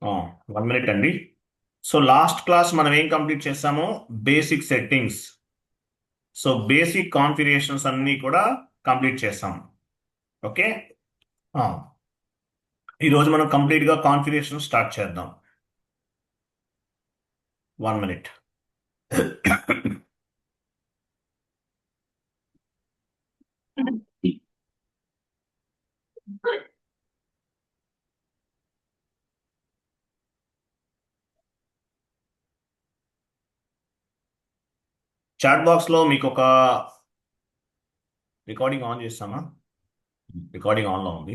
1 minute అండి. So last class మనం ఏం కంప్లీట్ చేసాము? Basic settings. So basic configurations అన్నీ కూడా కంప్లీట్ చేసాం. ఓకే. ఈరోజు మనం కంప్లీట్గా కాన్ఫిగరేషన్ స్టార్ట్ చేద్దాం. 1 మినిట్. చాట్ బాక్స్లో మీకు ఒక రికార్డింగ్ ఆన్ చేస్తామా? రికార్డింగ్ ఆన్లో ఉంది.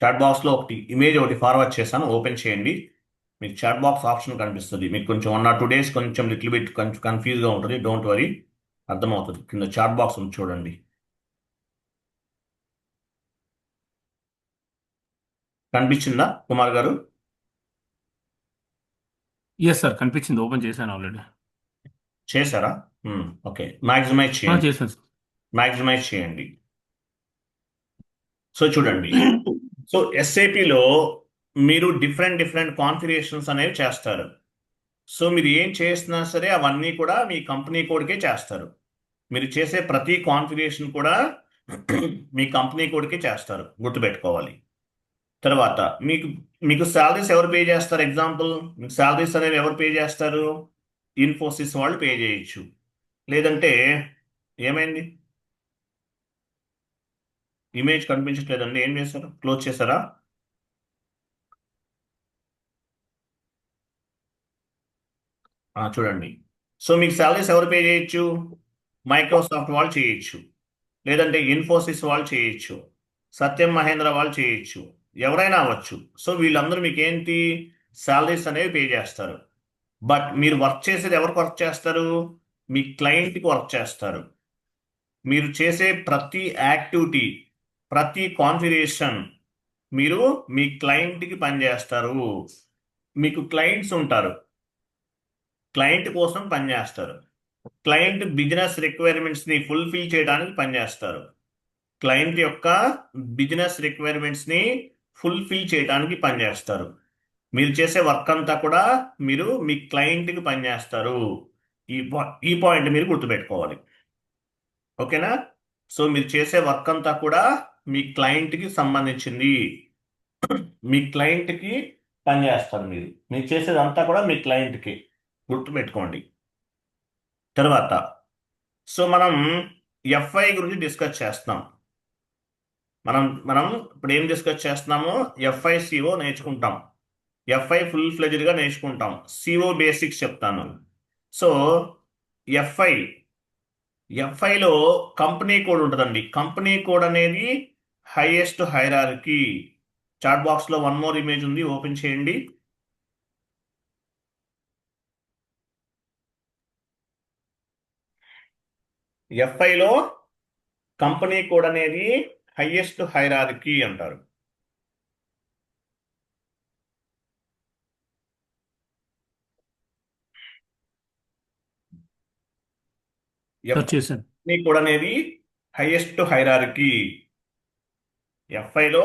చాట్ బాక్స్లో ఒకటి ఇమేజ్ ఒకటి ఫార్వర్డ్ చేశాను, ఓపెన్ చేయండి. మీకు చాట్ బాక్స్ ఆప్షన్ కనిపిస్తుంది. మీకు కొంచెం 1 or 2 days కొంచెం లిటిల్ బిట్ కొంచెం కన్ఫ్యూజ్గా ఉంటుంది. డోంట్ వరీ, అర్థమవుతుంది. కింద చాట్ బాక్స్ ఉంది, చూడండి. కనిపించిందా కుమార్ గారు? ఎస్ సార్, కనిపించింది. ఓపెన్ చేశాను ఆల్రెడీ. చేశారా? ఓకే, మ్యాక్సిమైజ్ చేయండి. చేశాను సార్. మ్యాక్సిమైజ్ చేయండి. సో చూడండి. సో ఎస్ఏపిలో మీరు డిఫరెంట్ డిఫరెంట్ కాన్ఫిగరేషన్స్ అనేవి చేస్తారు. సో మీరు ఏం చేసినా సరే అవన్నీ కూడా మీ కంపెనీ కోడ్కే చేస్తారు. మీరు చేసే ప్రతి కాన్ఫిగరేషన్ కూడా మీ కంపెనీ కోడ్కే చేస్తారు, గుర్తుపెట్టుకోవాలి. తర్వాత మీకు మీకు శాలరీస్ ఎవరు పే చేస్తారు? ఎగ్జాంపుల్, మీకు శాలరీస్ అనేవి ఎవరు పే చేస్తారు? ఇన్ఫోసిస్ వాళ్ళు పే చేయొచ్చు. లేదంటే ఏమైంది? ఇమేజ్ కనిపించట్లేదండి, ఏం చేశారు? క్లోజ్ చేశారా? చూడండి. సో మీకు శాలరీస్ ఎవరు పే చేయొచ్చు? మైక్రోసాఫ్ట్ వాళ్ళు చేయొచ్చు, లేదంటే ఇన్ఫోసిస్ వాళ్ళు చేయొచ్చు, సత్యం మహేంద్ర వాళ్ళు చేయొచ్చు, ఎవరైనా అవ్వచ్చు. సో వీళ్ళందరూ మీకు ఏంటి, శాలరీస్ అనేవి పే చేస్తారు. బట్ మీరు వర్క్ చేసేది ఎవరికి వర్క్ చేస్తారు? మీ క్లయింట్కి వర్క్ చేస్తారు. మీరు చేసే ప్రతి యాక్టివిటీ, ప్రతి కాన్ఫిగరేషన్ మీరు మీ క్లయింట్కి పనిచేస్తారు. మీకు క్లయింట్స్ ఉంటారు, క్లయింట్ కోసం పనిచేస్తారు. క్లయింట్ బిజినెస్ రిక్వైర్మెంట్స్ని ఫుల్ఫిల్ చేయడానికి పనిచేస్తారు. క్లయింట్ యొక్క బిజినెస్ రిక్వైర్మెంట్స్ని ఫుల్ఫిల్ చేయడానికి పనిచేస్తారు. మీరు చేసే వర్క్ అంతా కూడా మీరు మీ క్లయింట్కి పనిచేస్తారు. ఈ పాయింట్ మీరు గుర్తుపెట్టుకోవాలి. ఓకేనా? సో మీరు చేసే వర్క్ అంతా కూడా మీ క్లయింట్కి సంబంధించింది. మీ క్లయింట్కి పనిచేస్తారు. మీరు చేసేదంతా కూడా మీ క్లయింట్కి, గుర్తుపెట్టుకోండి. తర్వాత సో మనం ఎఫ్ఐ గురించి డిస్కస్ చేస్తాం. మనం మనం ఇప్పుడు ఏం డిస్కస్ చేస్తున్నాము? ఎఫ్ఐసిఓ నేర్చుకుంటాం. ఎఫ్ఐ ఫుల్ ఫ్లెజ్డ్గా నేర్చుకుంటాం. సిఓ బేసిక్స్ చెప్తాను. సో ఎఫ్ఐ ఎఫ్ఐలో కంపెనీ కోడ్ ఉంటుందండి. కంపెనీ కోడ్ అనేది హైయెస్ట్ హైరార్కీ. చాట్ బాక్స్లో 1 more ఇమేజ్ ఉంది, ఓపెన్ చేయండి. ఎఫ్ఐలో కంపెనీ కోడ్ అనేది హైయెస్ట్ హైరార్కీ అంటారు. చేశాను. కంపెనీ కోడ్ అనేది హైయెస్ట్ హైరార్కీ. ఎఫ్ఐలో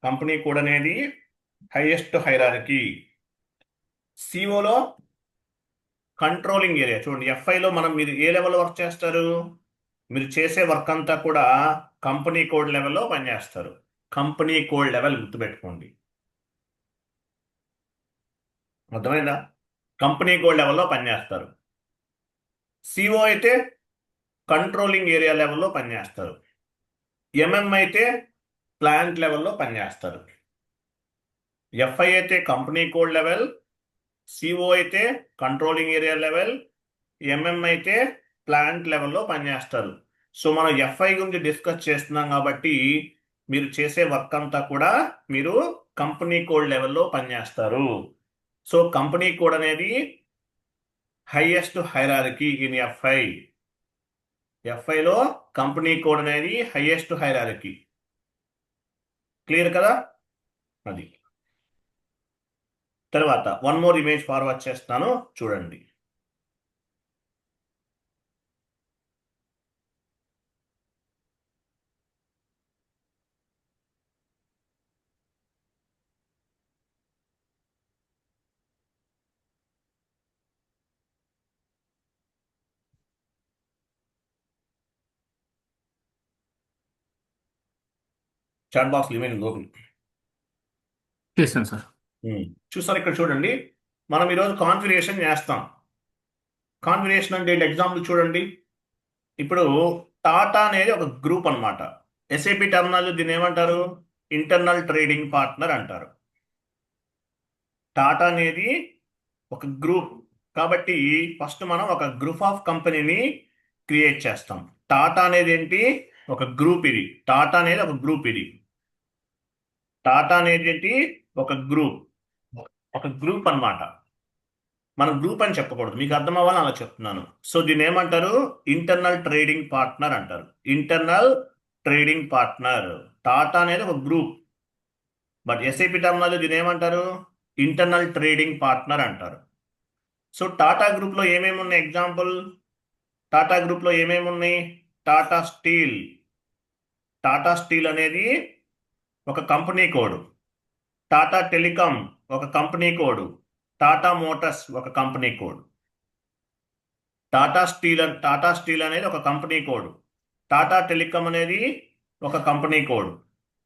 కంపెనీ కోడ్ అనేది హైయెస్ట్ హైరార్కీ. సిఓలో కంట్రోలింగ్ ఏరియా. చూడండి, ఎఫ్ఐలో మీరు ఏ లెవెల్లో వర్క్ చేస్తారు? మీరు చేసే వర్క్ అంతా కూడా కంపెనీ కోడ్ లెవెల్లో పనిచేస్తారు. కంపెనీ కోడ్ లెవెల్ గుర్తుపెట్టుకోండి, అర్థమైందా? కంపెనీ కోడ్ లెవెల్లో పనిచేస్తారు. సిఓ అయితే కంట్రోలింగ్ ఏరియా లెవెల్లో పనిచేస్తారు. ఎంఎం అయితే ప్లాంట్ లెవెల్లో పనిచేస్తారు. ఎఫ్ఐ అయితే కంపెనీ కోడ్ లెవెల్, సిఓ అయితే కంట్రోలింగ్ ఏరియా లెవెల్, ఎంఎం అయితే ప్లాంట్ లెవెల్లో పనిచేస్తారు. సో మనం ఎఫ్ఐ గురించి డిస్కస్ చేస్తున్నాం కాబట్టి మీరు చేసే వర్క్ అంతా కూడా మీరు కంపెనీ కోడ్ లెవెల్లో పనిచేస్తారు. సో కంపెనీ కోడ్ అనేది హైయెస్ట్ హైరార్కీ ఇన్ ఎఫ్ఐ. ఎఫ్ఐలో కంపెనీ కోడ్ అనేది హైయెస్ట్ హైరార్కీ. క్లియర్ కదా? అది తర్వాత వన్ మోర్ ఇమేజ్ ఫార్వర్డ్ చేస్తాను, చూడండి. చాట్ బాక్స్ ఇమేజ్ ఓపెన్ చేశాను సార్. చూసారు, ఇక్కడ చూడండి. మనం ఈరోజు కాన్ఫిగరేషన్ చేస్తాం. కాన్ఫిగరేషన్ అంటే ఎగ్జాంపుల్ చూడండి. ఇప్పుడు టాటా అనేది ఒక గ్రూప్ అన్నమాట. ఎస్ఏపి టర్మినాలజీ దీన్ని ఏమంటారు? ఇంటర్నల్ ట్రేడింగ్ పార్ట్నర్ అంటారు. టాటా అనేది ఒక గ్రూప్ కాబట్టి ఫస్ట్ మనం ఒక గ్రూప్ ఆఫ్ కంపెనీని క్రియేట్ చేస్తాం. టాటా అనేది ఏంటి? ఒక గ్రూప్. ఇది టాటా అనేది ఒక గ్రూప్. ఇది టాటా అనేది ఏంటి? ఒక గ్రూప్. ఒక గ్రూప్ అన్నమాట. మనం గ్రూప్ అని చెప్పకూడదు, మీకు అర్థం అవ్వాలని అలా చెప్తున్నాను. సో దీన్ని ఏమంటారు? ఇంటర్నల్ ట్రేడింగ్ పార్ట్నర్ అంటారు. Internal trading partner. టాటా అనేది ఒక గ్రూప్, బట్ ఎస్ఐపి టర్మినాలజీ దీన్ని ఏమంటారు? ఇంటర్నల్ ట్రేడింగ్ పార్ట్నర్ అంటారు. సో టాటా గ్రూప్లో ఏమేమి ఉన్నాయి? ఎగ్జాంపుల్, టాటా గ్రూప్లో ఏమేమి ఉన్నాయి? టాటా స్టీల్. టాటా స్టీల్ అనేది ఒక కంపెనీ కోడ్. టాటా టెలికాం ఒక కంపెనీ కోడ్. టాటా మోటార్స్ ఒక కంపెనీ కోడ్. టాటా స్టీల్ అనేది ఒక కంపెనీ కోడ్. టాటా టెలికాం అనేది ఒక కంపెనీ కోడ్.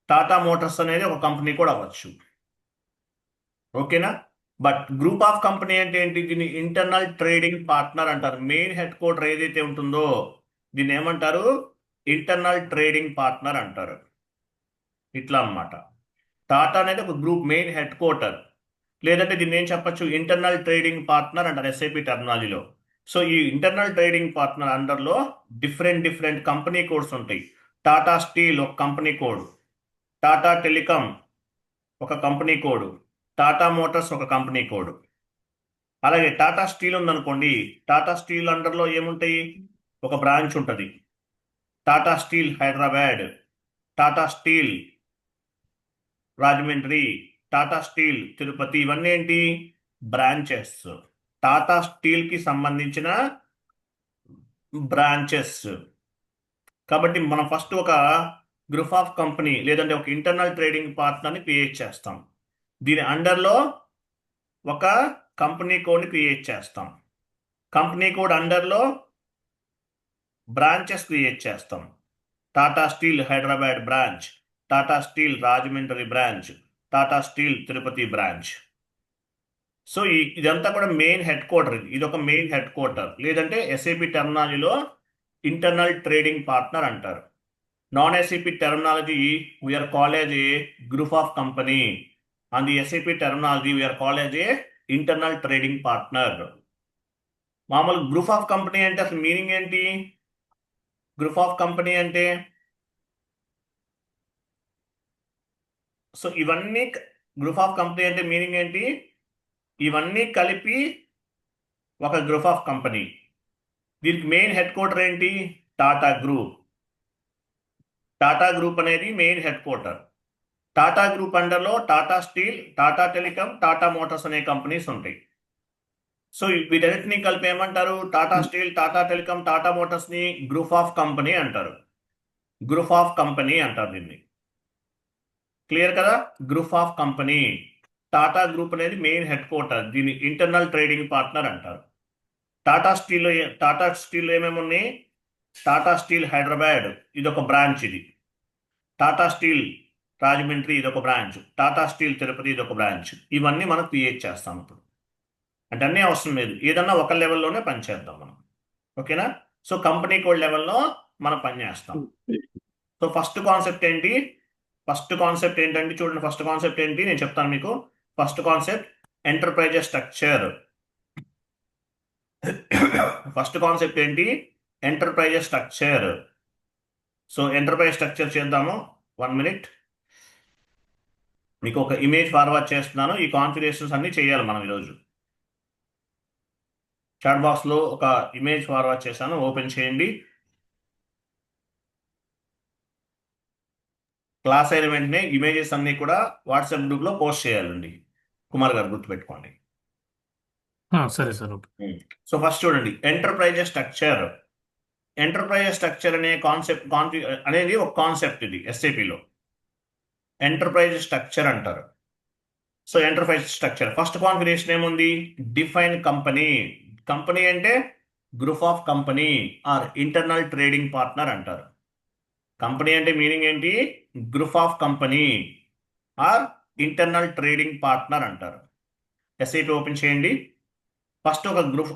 టాటా మోటార్స్ అనేది ఒక కంపెనీ కోడ్ అవ్వచ్చు. ఓకేనా? బట్ గ్రూప్ ఆఫ్ కంపెనీ అంటే ఏంటి? దీన్ని ఇంటర్నల్ ట్రేడింగ్ పార్ట్నర్ అంటారు. మెయిన్ హెడ్ క్వార్టర్ ఏదైతే ఉంటుందో దీన్ని ఏమంటారు? ఇంటర్నల్ ట్రేడింగ్ పార్ట్నర్ అంటారు. ఇట్లా అన్నమాట. టాటా అనేది ఒక గ్రూప్ మెయిన్ హెడ్ క్వార్టర్, లేదంటే దీన్ని ఏం చెప్పచ్చు? ఇంటర్నల్ ట్రేడింగ్ పార్ట్నర్ అంటారు ఎస్ఐపి టెర్మినాలజీలో. సో ఈ ఇంటర్నల్ ట్రేడింగ్ పార్ట్నర్ అండర్లో డిఫరెంట్ కంపెనీ కోడ్స్ ఉంటాయి. టాటా స్టీల్ ఒక కంపెనీ కోడ్, టాటా టెలికాం ఒక కంపెనీ కోడ్, టాటా మోటార్స్ ఒక కంపెనీ కోడ్. అలాగే టాటా స్టీల్ ఉందనుకోండి, టాటా స్టీల్ అండర్లో ఏముంటాయి? ఒక బ్రాంచ్ ఉంటుంది. Tata steel Hyderabad, Tata steel Rajahmundry, Tata steel Tirupati. ఇవన్నీ ఏంటి? బ్రాంచెస్. టాటా స్టీల్ కి సంబంధించిన బ్రాంచెస్. కాబట్టి మనం ఫస్ట్ ఒక గ్రూప్ ఆఫ్ కంపెనీ లేదంటే ఒక ఇంటర్నల్ ట్రేడింగ్ పార్ట్నర్ని క్రియేట్ చేస్తాం. దీని అండర్లో ఒక కంపెనీ కోడ్ని క్రియేట్ చేస్తాం. కంపెనీ కోడ్ అండర్లో బ్రాంచెస్ క్రియేట్ చేస్తాం. Tata steel Hyderabad branch, Tata steel Rajahmundry branch, Tata steel Tirupati branch. So ఇదంతా కూడా మెయిన్ హెడ్ క్వార్టర్. ఇది ఒక మెయిన్ హెడ్ క్వార్టర్, లేదంటే ఎస్ఏపి టెర్మినాలజీలో ఇంటర్నల్ ట్రేడింగ్ పార్ట్నర్ అంటారు. Non SAP terminology we are call as a group of company. On the SAP terminology we are call as a internal trading partner. మామూలు group of company అంటే అసలు meaning ఏంటి? Group of company అంటే so ఇవన్నీ group of company అంటే meaning ఏంటి? ఇవన్నీ కలిపి ఒక గ్రూప్ ఆఫ్ కంపెనీ. దీనికి మెయిన్ హెడ్ క్వార్టర్ ఏంటి? టాటా గ్రూప్. టాటా గ్రూప్ అనేది main headquarter. Tata group అండర్లో Tata Steel, Tata Telecom, Tata Motors అనే కంపెనీస్ ఉంటాయి. సో వీటన్నిటిని కలిపి ఏమంటారు? Tata Steel, Tata Telecom, Tata Motors ని గ్రూప్ ఆఫ్ కంపెనీ అంటారు. గ్రూప్ ఆఫ్ కంపెనీ అంటారు దీన్ని. క్లియర్ కదా? Group of company. Tata group అనేది మెయిన్ హెడ్ క్వార్టర్. దీన్ని ఇంటర్నల్ ట్రేడింగ్ పార్ట్నర్ అంటారు. టాటా స్టీల్లో ఏమేమి ఉన్నాయి? టాటా స్టీల్ హైదరాబాద్ ఇది ఒక బ్రాంచ్. ఇది టాటా స్టీల్ రాజమండ్రి ఇది ఒక బ్రాంచ్, టాటా స్టీల్ తిరుపతి ఇది ఒక బ్రాంచ్. ఇవన్నీ మనం క్రియేట్ చేస్తాం ఇప్పుడు. అంటే అన్నీ అవసరం లేదు, ఏదన్నా ఒక లెవెల్లోనే పనిచేద్దాం మనం. ఓకేనా? సో కంపెనీ కోడ్ లెవెల్లో మనం పనిచేస్తాం. సో ఫస్ట్ కాన్సెప్ట్ ఏంటి? ఫస్ట్ కాన్సెప్ట్ ఏంటంటే చూడండి, ఫస్ట్ కాన్సెప్ట్ ఏంటి నేను చెప్తాను మీకు. First concept enterprises structure. First concept ఏంటి? Enterprises structure. So enterprise structure చేద్దాము. 1 minute. మీకు ఒక ఇమేజ్ ఫార్వర్డ్ చేస్తున్నాను. ఈ కాన్ఫిగరేషన్స్ అన్ని చేయాలి మనం ఈరోజు. చాట్ బాక్స్లో ఒక ఇమేజ్ ఫార్వర్డ్ చేశాను, ఓపెన్ చేయండి. క్లాస్ అయిన వెంటనే ఇమేజెస్ అన్నీ కూడా వాట్సాప్ గ్రూప్లో పోస్ట్ చేయాలండి. కుమార్ గారు గుర్తుపెట్టుకోండి. సరే సార్. ఓకే. సో ఫస్ట్ చూడండి, ఎంటర్ప్రైజెస్ స్ట్రక్చర్. ఎంటర్ప్రైజెస్ స్ట్రక్చర్ అనే కాన్సెప్ట్ అనేది ఒక కాన్సెప్ట్, ఇది ఎస్ఏపిలో ఎంటర్ప్రైజ్ స్ట్రక్చర్ అంటారు. So enterprise structure first configuration ఏముంది? Define company. కంపెనీ అంటే group of company or internal trading partner అంటారు. కంపెనీ అంటే మీనింగ్ ఏంటి? Group of company or internal trading partner అంటారు. ఎస్ఐపి ఓపెన్ చేయండి. ఫస్ట్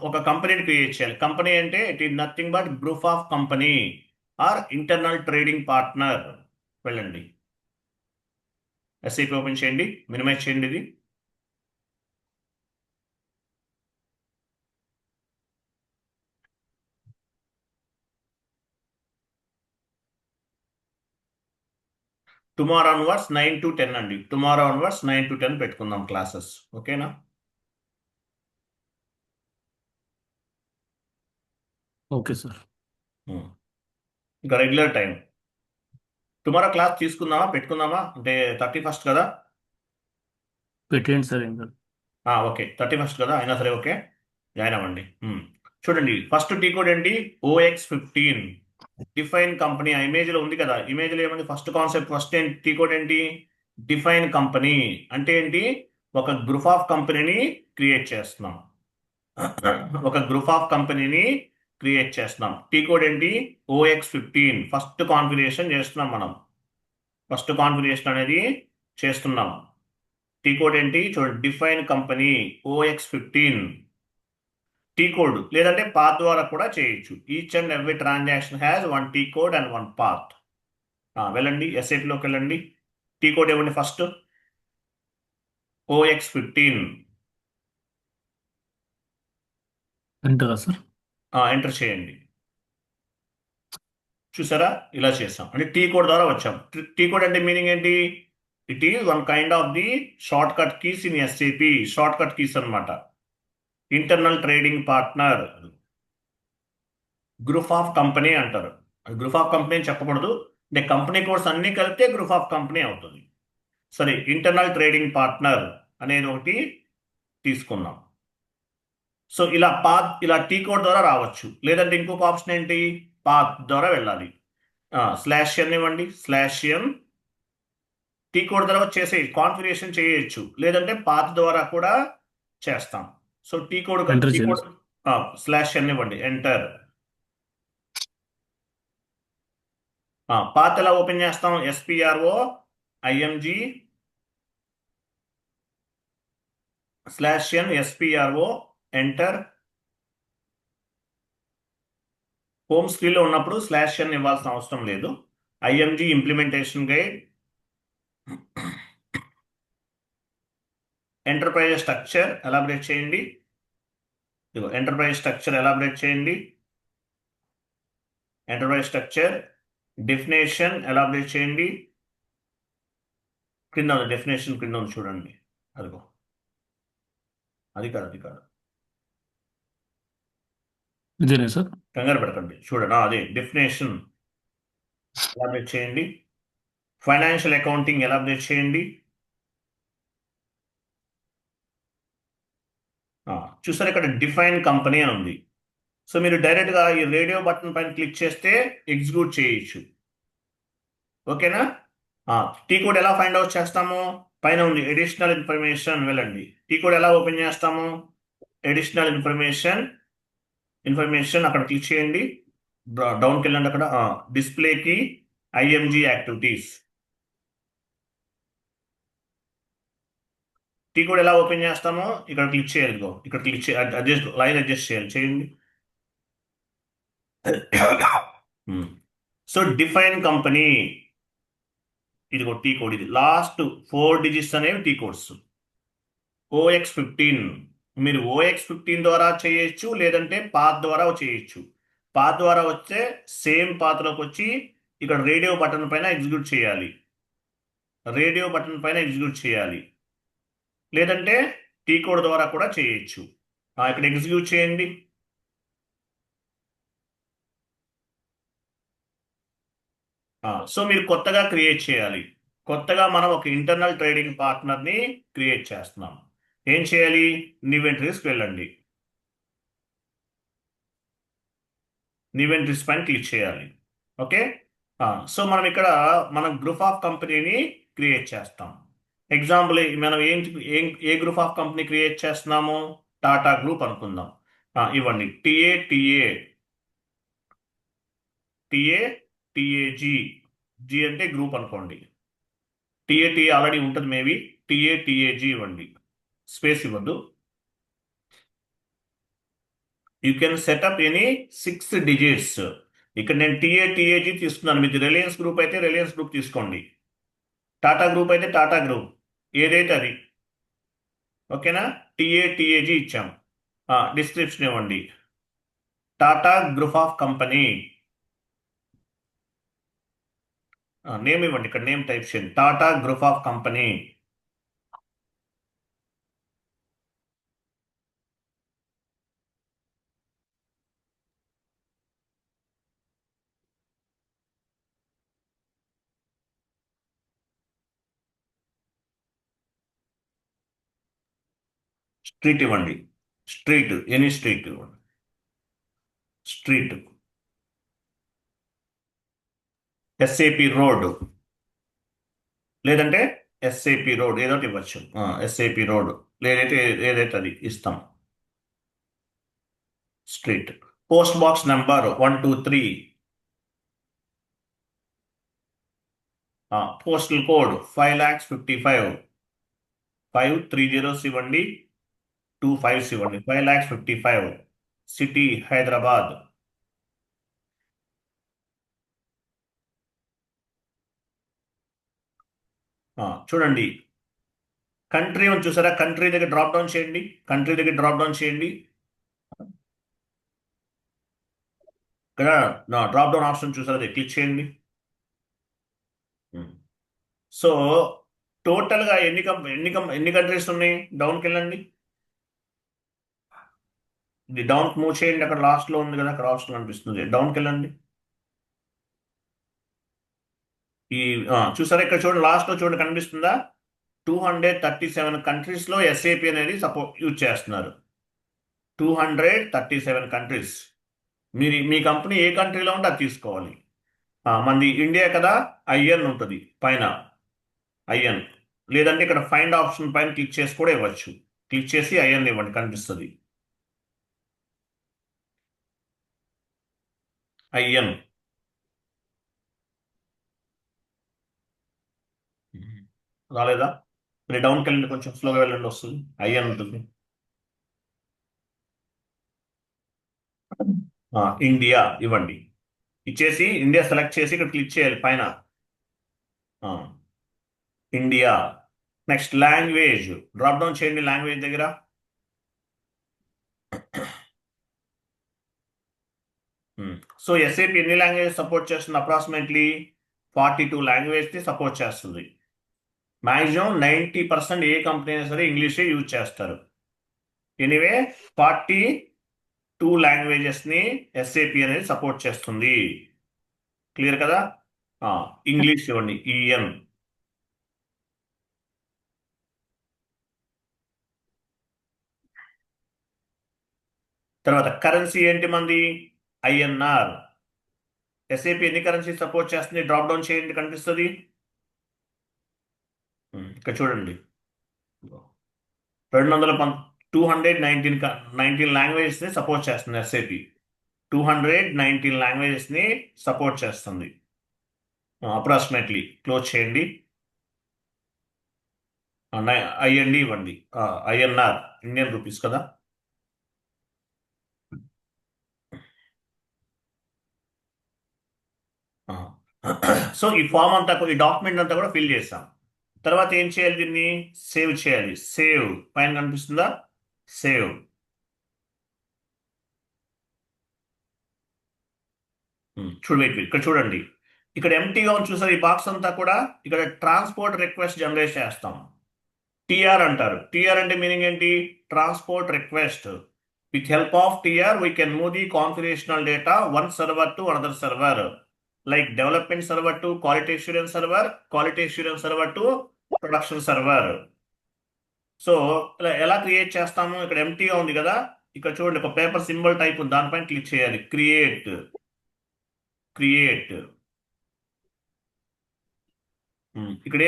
ఒక కంపెనీని క్రియేట్ చేయాలి. కంపెనీ అంటే it is nothing but group of company or internal trading partner. వెళ్ళండి, ఎస్ఐపి ఓపెన్ చేయండి, మినిమైజ్ చేయండి ఇది. టుమారో ఆన్వర్డ్స్ 9 to 10 అండి. టుమారో ఆన్వర్డ్స్ 9 to 10 పెట్టుకుందాం క్లాసెస్. ఓకేనా? Okay sir. ఇంకా రెగ్యులర్ టైం టుమారో క్లాస్ తీసుకుందామా, పెట్టుకుందామా? అంటే 31st కదా? పెట్టేయండి సార్. ఏం కాదు. ఓకే, 31st కదా, అయినా సరే ఓకే, జాయిన్ అవ్వండి. చూడండి, ఫస్ట్ టీ కోడ్ ఏంటి? OX15. Define company. ఆ ఇమేజ్లో ఉంది కదా, ఇమేజ్లో ఏమంది? First concept, first T code ఏంటి? Define company. అంటే ఏంటి? ఒక గ్రూప్ ఆఫ్ కంపెనీని క్రియేట్ చేస్తున్నాం. ఒక గ్రూప్ ఆఫ్ కంపెనీని క్రియేట్ చేస్తున్నాం. టీ కోడ్ ఏంటి? OX15. ఫస్ట్ కాన్ఫిగరేషన్ చేస్తున్నాం మనం. ఫస్ట్ కాన్ఫిగరేషన్ అనేది చేస్తున్నాం. టీ కోడ్ ఏంటి? చూడండి, define company OX15. T code లేదంటే పాత్ ద్వారా కూడా చేయొచ్చు. Each and every transaction has one T code and one path. వెళ్ళండి, ఎస్ఐపిలోకి వెళ్ళండి. టీ కోడ్ ఇవ్వండి ఫస్ట్. OX15 ఎంటరా సార్. ఎంటర్ చేయండి. చూసారా, ఇలా చేస్తాం అంటే టీ కోడ్ ద్వారా వచ్చాం. టీ కోడ్ అంటే మీనింగ్ ఏంటి? It is one kind of the shortcut keys in SAP. Shortcut keys అనమాట. Internal trading partner, group of company అంటారు. గ్రూప్ ఆఫ్ కంపెనీ అని చెప్పకూడదు, అంటే కంపెనీ కోడ్స్ అన్ని కలిపితే గ్రూప్ ఆఫ్ కంపెనీ అవుతుంది. సరే, ఇంటర్నల్ ట్రేడింగ్ పార్ట్నర్ అనేది ఒకటి తీసుకున్నాం. సో ఇలా టీ కోడ్ ద్వారా రావచ్చు, లేదంటే ఇంకొక ఆప్షన్ ఏంటి? పాత్ ద్వారా వెళ్ళాలి. /n ఇవ్వండి. /n టీ కోడ్ ద్వారా కాన్ఫిగరేషన్ చేయొచ్చు, లేదంటే పాత్ ద్వారా కూడా చేస్తాం. So T code Enter T చేయండి. కోడ్ /n ఇవ్వండి, ఎంటర్. పాత్ ఎలా ఓపెన్ చేస్తాం? SPRO IMG /n SPRO enter. Home స్క్రీన్లో ఉన్నప్పుడు /n ఇవ్వాల్సిన అవసరం లేదు. IMG implementation guide, enterprise structure elaborate చేయండి. ఇదిగో ఎంటర్ప్రైజ్ స్ట్రక్చర్ ఎలాబరేట్ చేయండి. ఎంటర్ప్రైజ్ స్ట్రక్చర్ డెఫినేషన్ ఎలాబరేట్ చేయండి. కింద ఉంది డెఫినేషన్, కింద ఉంది చూడండి. అదిగో, అది కాదు, ఇదేనా సార్? కంగారు పెడకండి, చూడండి. అదే డెఫినేషన్ ఎలాబరేట్ చేయండి. ఫైనాన్షియల్ అకౌంటింగ్ ఎలాబరేట్ చేయండి. చూసారు, ఇక్కడ డిఫైన్ కంపెనీ అని ఉంది. సో మీరు డైరెక్ట్గా ఈ రేడియో బటన్ పైన క్లిక్ చేస్తే ఎగ్జిక్యూట్ చేయొచ్చు. ఓకేనా? టీ కోడ్ ఎలా ఫైండ్ అవుట్ చేస్తాము? పైన ఉంది అడిషనల్ ఇన్ఫర్మేషన్, వెళ్ళండి. టీ కోడ్ ఎలా ఓపెన్ చేస్తాము? అడిషనల్ ఇన్ఫర్మేషన్ అక్కడ క్లిక్ చేయండి. డౌన్కి వెళ్ళండి, అక్కడ డిస్ప్లేకి IMG యాక్టివిటీస్. టీ కోడ్ ఎలా ఓపెన్ చేస్తామో ఇక్కడ క్లిక్ చేయాలి. ఇక్కడ క్లిక్ చేయాలి, లైన్ అడ్జస్ట్ చేయండి. సో డిఫైన్ కంపెనీ, ఇదిగో టీ కోడ్, ఇది లాస్ట్ 4 digits అనేవి టీ కోడ్స్. OX15 మీరు OX15 ద్వారా చేయొచ్చు, లేదంటే పాత్ ద్వారా చేయొచ్చు. పాత్ ద్వారా వస్తే సేమ్ పాత్లోకి వచ్చి ఇక్కడ రేడియో బటన్ పైన ఎగ్జిక్యూట్ చేయాలి. లేదంటే టీ కోడ్ ద్వారా కూడా చేయొచ్చు. ఇక్కడ ఎగ్జిక్యూట్ చేయండి. సో మీరు కొత్తగా క్రియేట్ చేయాలి. కొత్తగా మనం ఒక ఇంటర్నల్ ట్రేడింగ్ పార్ట్నర్ని క్రియేట్ చేస్తున్నాం. ఏం చేయాలి? ఇన్వెంటరీస్కి వెళ్ళండి. ఇన్వెంటరీస్ పైన క్లిక్ చేయాలి. ఓకే. సో మనం ఇక్కడ మనం గ్రూప్ ఆఫ్ కంపెనీని క్రియేట్ చేస్తాం. ఎగ్జాంపుల్ మనం ఏ గ్రూప్ ఆఫ్ కంపెనీ క్రియేట్ చేస్తున్నాము? టాటా గ్రూప్ అనుకుందాం. ఇవ్వండి టిఏ టిఏజీ. జీ అంటే గ్రూప్ అనుకోండి. టిఏ ఆల్రెడీ ఉంటుంది మేబీ. టిఏజీ ఇవ్వండి. స్పేస్ ఇవ్వద్దు. You can set up any 6 digits. ఇక్కడ నేను టిఏజీ తీసుకున్నాను. మీది రిలయన్స్ గ్రూప్ అయితే రిలయన్స్ గ్రూప్ తీసుకోండి. టాటా గ్రూప్ అయితే టాటా గ్రూప్, ఏదైతే అది. ఓకేనా? టిఏజీ ఇచ్చాం. డిస్క్రిప్షన్ ఇవ్వండి. Tata group of company. Name ఇవ్వండి. ఇక్కడ నేమ్ టైప్ చేయండి. Tata group of company. Street ఇవ్వండి. ఎనీ స్ట్రీట్ ఇవ్వండి. స్ట్రీట్. ఎస్ఏపి రోడ్, లేదంటే ఎస్ఏపి రోడ్ ఏదో ఒకటి ఇవ్వచ్చు. ఎస్ఏపి రోడ్ ఏదైతే అది ఇస్తాం. Street. Post box number 123. Postal code 5,55,000. 5 3 zeros ఇవ్వండి, 2 5s ఇవ్వండి. 5,55,000. సిటీ హైదరాబాద్. చూడండి కంట్రీ అని చూసారా? కంట్రీ దగ్గర డ్రాప్ డౌన్ చేయండి. ఇక్కడ డ్రాప్ డౌన్ ఆప్షన్ చూసారా? అది క్లిక్ చేయండి. సో టోటల్గా ఎన్ని కంట్రీస్ ఉన్నాయి? డౌన్కి వెళ్ళండి. ఇది డౌన్ మూవ్ చేయండి. అక్కడ లాస్ట్లో ఉంది కదా, అక్కడ ఆప్షన్ కనిపిస్తుంది. డౌన్కి వెళ్ళండి. ఈ చూసారా? ఇక్కడ చూడండి, లాస్ట్లో చూడండి కనిపిస్తుందా? 237 కంట్రీస్లో ఎస్ఏపి అనేది యూజ్ చేస్తున్నారు. 237 కంట్రీస్. మీ కంపెనీ ఏ కంట్రీలో ఉంటే అది తీసుకోవాలి. మనది ఇండియా కదా, ఐఎన్ ఉంటుంది పైన. ఐఎన్ లేదంటే ఇక్కడ ఫైండ్ ఆప్షన్ పైన క్లిక్ చేసి కూడా ఇవ్వచ్చు. క్లిక్ చేసి ఐఎన్ ఇవ్వండి, కనిపిస్తుంది. ఐఎన్ రాలేదా? మీరు డౌన్కి వెళ్ళండి, కొంచెం స్లోగా వెళ్ళండి, వస్తుంది. ఐఎన్ ఉంటుంది. ఇండియా ఇవ్వండి. ఇచ్చేసి ఇండియా సెలెక్ట్ చేసి ఇక్కడ క్లిక్ చేయాలి పైన. India. Next language drop down చేయండి. లాంగ్వేజ్ దగ్గర సో ఎస్ఏపి ఎన్ని లాంగ్వేజ్ సపోర్ట్ చేస్తుంది? అప్రాక్సిమేట్లీ 42 లాంగ్వేజ్ని సపోర్ట్ చేస్తుంది. మ్యాక్సిమం 90% ఏ కంపెనీ అయినా సరే ఇంగ్లీషే యూజ్ చేస్తారు. ఎనీవే 42 లాంగ్వేజెస్ని ఎస్ఏపి అనేది సపోర్ట్ చేస్తుంది. క్లియర్ కదా? ఇంగ్లీష్ ఇవ్వండి, ఈఎన్. తర్వాత కరెన్సీ ఏంటి మంది? ఐఎన్ఆర్. ఎస్ఏపి ఎన్ని కరెన్సీ సపోర్ట్ చేస్తుంది? డ్రాప్ డౌన్ చేయండి, కనిపిస్తుంది. ఇక్కడ చూడండి 219 లాంగ్వేజెస్ని సపోర్ట్ చేస్తుంది ఎస్ఏపి. 219 లాంగ్వేజెస్ని సపోర్ట్ చేస్తుంది. అప్రాక్సిమేట్లీ క్లోజ్ చేయండి. ఐఎన్డి ఇవ్వండి. ఐఎన్ఆర్ ఇండియన్ రూపీస్ కదా. సో ఈ ఫామ్ అంతా ఈ డాక్యుమెంట్ అంతా కూడా ఫిల్ చేస్తాం. తర్వాత ఏం చేయాలి? దీన్ని సేవ్ చేయాలి. సేవ్ పైన కనిపిస్తుందా? సేవ్. ఇక్కడ చూడండి, ఇక్కడ ఎంటీగా ఉంది చూసారు? ఈ బాక్స్ అంతా కూడా ఇక్కడ ట్రాన్స్పోర్ట్ రిక్వెస్ట్ జనరేట్ చేస్తాం. టిఆర్ అంటారు. టిఆర్ అంటే మీనింగ్ ఏంటి? Transport request. With help of TR we can move the configurational data one server to another server. Like development server to quality assurance server, quality assurance server to production server. So ఎలా create చేస్తాము? ఇక్కడ ఎంటీగా ఉంది కదా, ఇక్కడ చూడండి ఒక paper symbol type ఉంది, దానిపైన క్లిక్ చేయాలి. క్రియేట్ క్రియేట్ ఇక్కడ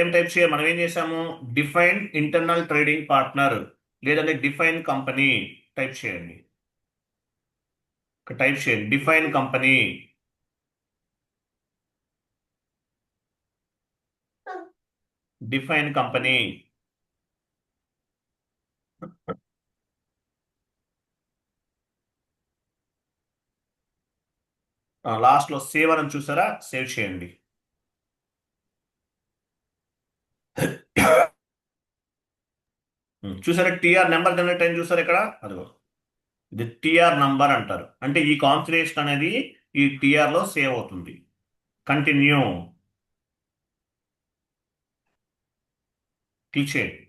ఏం టైప్ చేయాలి? మనం ఏం చేసాము? డిఫైన్ ఇంటర్నల్ ట్రేడింగ్ పార్ట్నర్ లేదంటే డిఫైన్ కంపెనీ టైప్ చేయండి. ఇక్కడ టైప్ చేయండి define company. Define company. Last లో సేవ్ అని చూసారా? సేవ్ చేయండి. చూసారా టిఆర్ నెంబర్ జనరేట్ అయింది చూసారా ఇక్కడ? అదిగో ఇది టిఆర్ నంబర్ అంటారు. అంటే ఈ కాన్ఫిగరేషన్ అనేది ఈ టిఆర్ లో సేవ్ అవుతుంది. కంటిన్యూ క్లిక్ చేయండి.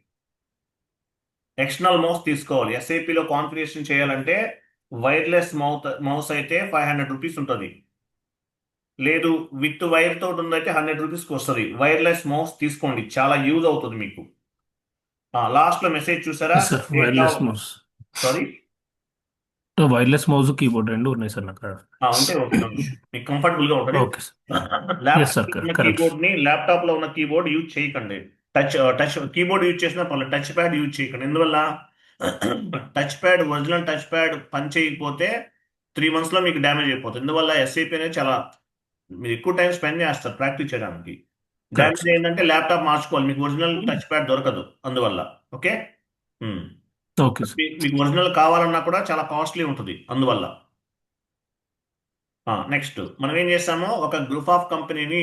ఎక్స్టర్నల్ మౌస్ తీసుకోవాలి. ఎస్ఐపిలో కాన్ఫిగరేషన్ చేయాలంటే వైర్లెస్ మౌస్ అయితే 500 రూపీస్ ఉంటుంది. లేదు విత్ వైర్ తోటి ఉందైతే 100 రూపీస్కి వస్తుంది. వైర్లెస్ మౌస్ తీసుకోండి, చాలా యూజ్ అవుతుంది మీకు. లాస్ట్ లో మెసేజ్ చూసారా? Sir wireless mouse, sorry wireless mouse keyboard రెండు ఉన్నాయి సార్ నాకు. ఉంటే ఓకే, మీకు కంఫర్టబుల్ గా ఉంటుంది. Okay sir. Yes sir, correct. Keyboard ని ల్యాప్టాప్ లో ఉన్న కీబోర్డ్ యూజ్ చేయకండి. టచ్ కీబోర్డ్ యూజ్ చేసినా పర్లేదు, టచ్ ప్యాడ్ యూజ్ చేయకండి. ఎందువల్ల? Touchpad original touchpad పని చేయకపోతే 3 months లో మీకు డ్యామేజ్ అయిపోతుంది. ఎందువల్ల ఎస్ఐపి అనేది చాలా మీరు ఎక్కువ టైం స్పెండ్ చేస్తారు ప్రాక్టీస్ చేయడానికి. డ్యామేజ్ ఏంటంటే ల్యాప్టాప్ మార్చుకోవాలి, మీకు ఒరిజినల్ టచ్ ప్యాడ్ దొరకదు అందువల్ల. Okay, okay sir. మీకు ఒరిజినల్ కావాలన్నా కూడా చాలా కాస్ట్లీ ఉంటుంది అందువల్ల. నెక్స్ట్ మనం ఏం చేస్తాము? ఒక గ్రూప్ ఆఫ్ కంపెనీని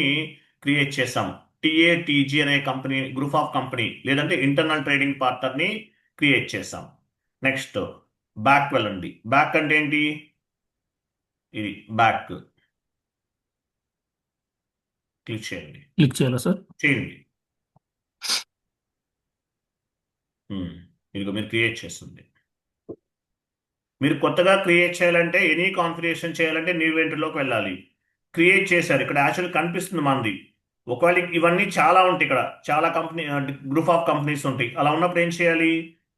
క్రియేట్ చేసాము. టిఏటిజి అనే కంపెనీ, గ్రూప్ ఆఫ్ కంపెనీ లేదంటే ఇంటర్నల్ ట్రేడింగ్ పార్ట్నర్ని క్రియేట్ చేసాం. నెక్స్ట్ బ్యాక్ వెళ్ళండి. బ్యాక్ అంటే ఏంటి? ఇది బ్యాక్ క్లిక్ చేయండి. క్లిక్ చేయాలా సార్? చేయండి. ఇదిగో మీరు క్రియేట్ చేస్తుంది. మీరు కొత్తగా క్రియేట్ చేయాలంటే ఎనీ కాన్ఫిగరేషన్ చేయాలంటే న్యూ ఎంట్రీలోకి వెళ్ళాలి. క్రియేట్ చేశారు, ఇక్కడ యాక్చువల్ కనిపిస్తుంది మనది. ఒకవేళ ఇవన్నీ చాలా ఉంటాయి, ఇక్కడ చాలా కంపెనీ గ్రూప్ ఆఫ్ కంపెనీస్ ఉంటాయి. అలా ఉన్నప్పుడు ఏం చేయాలి?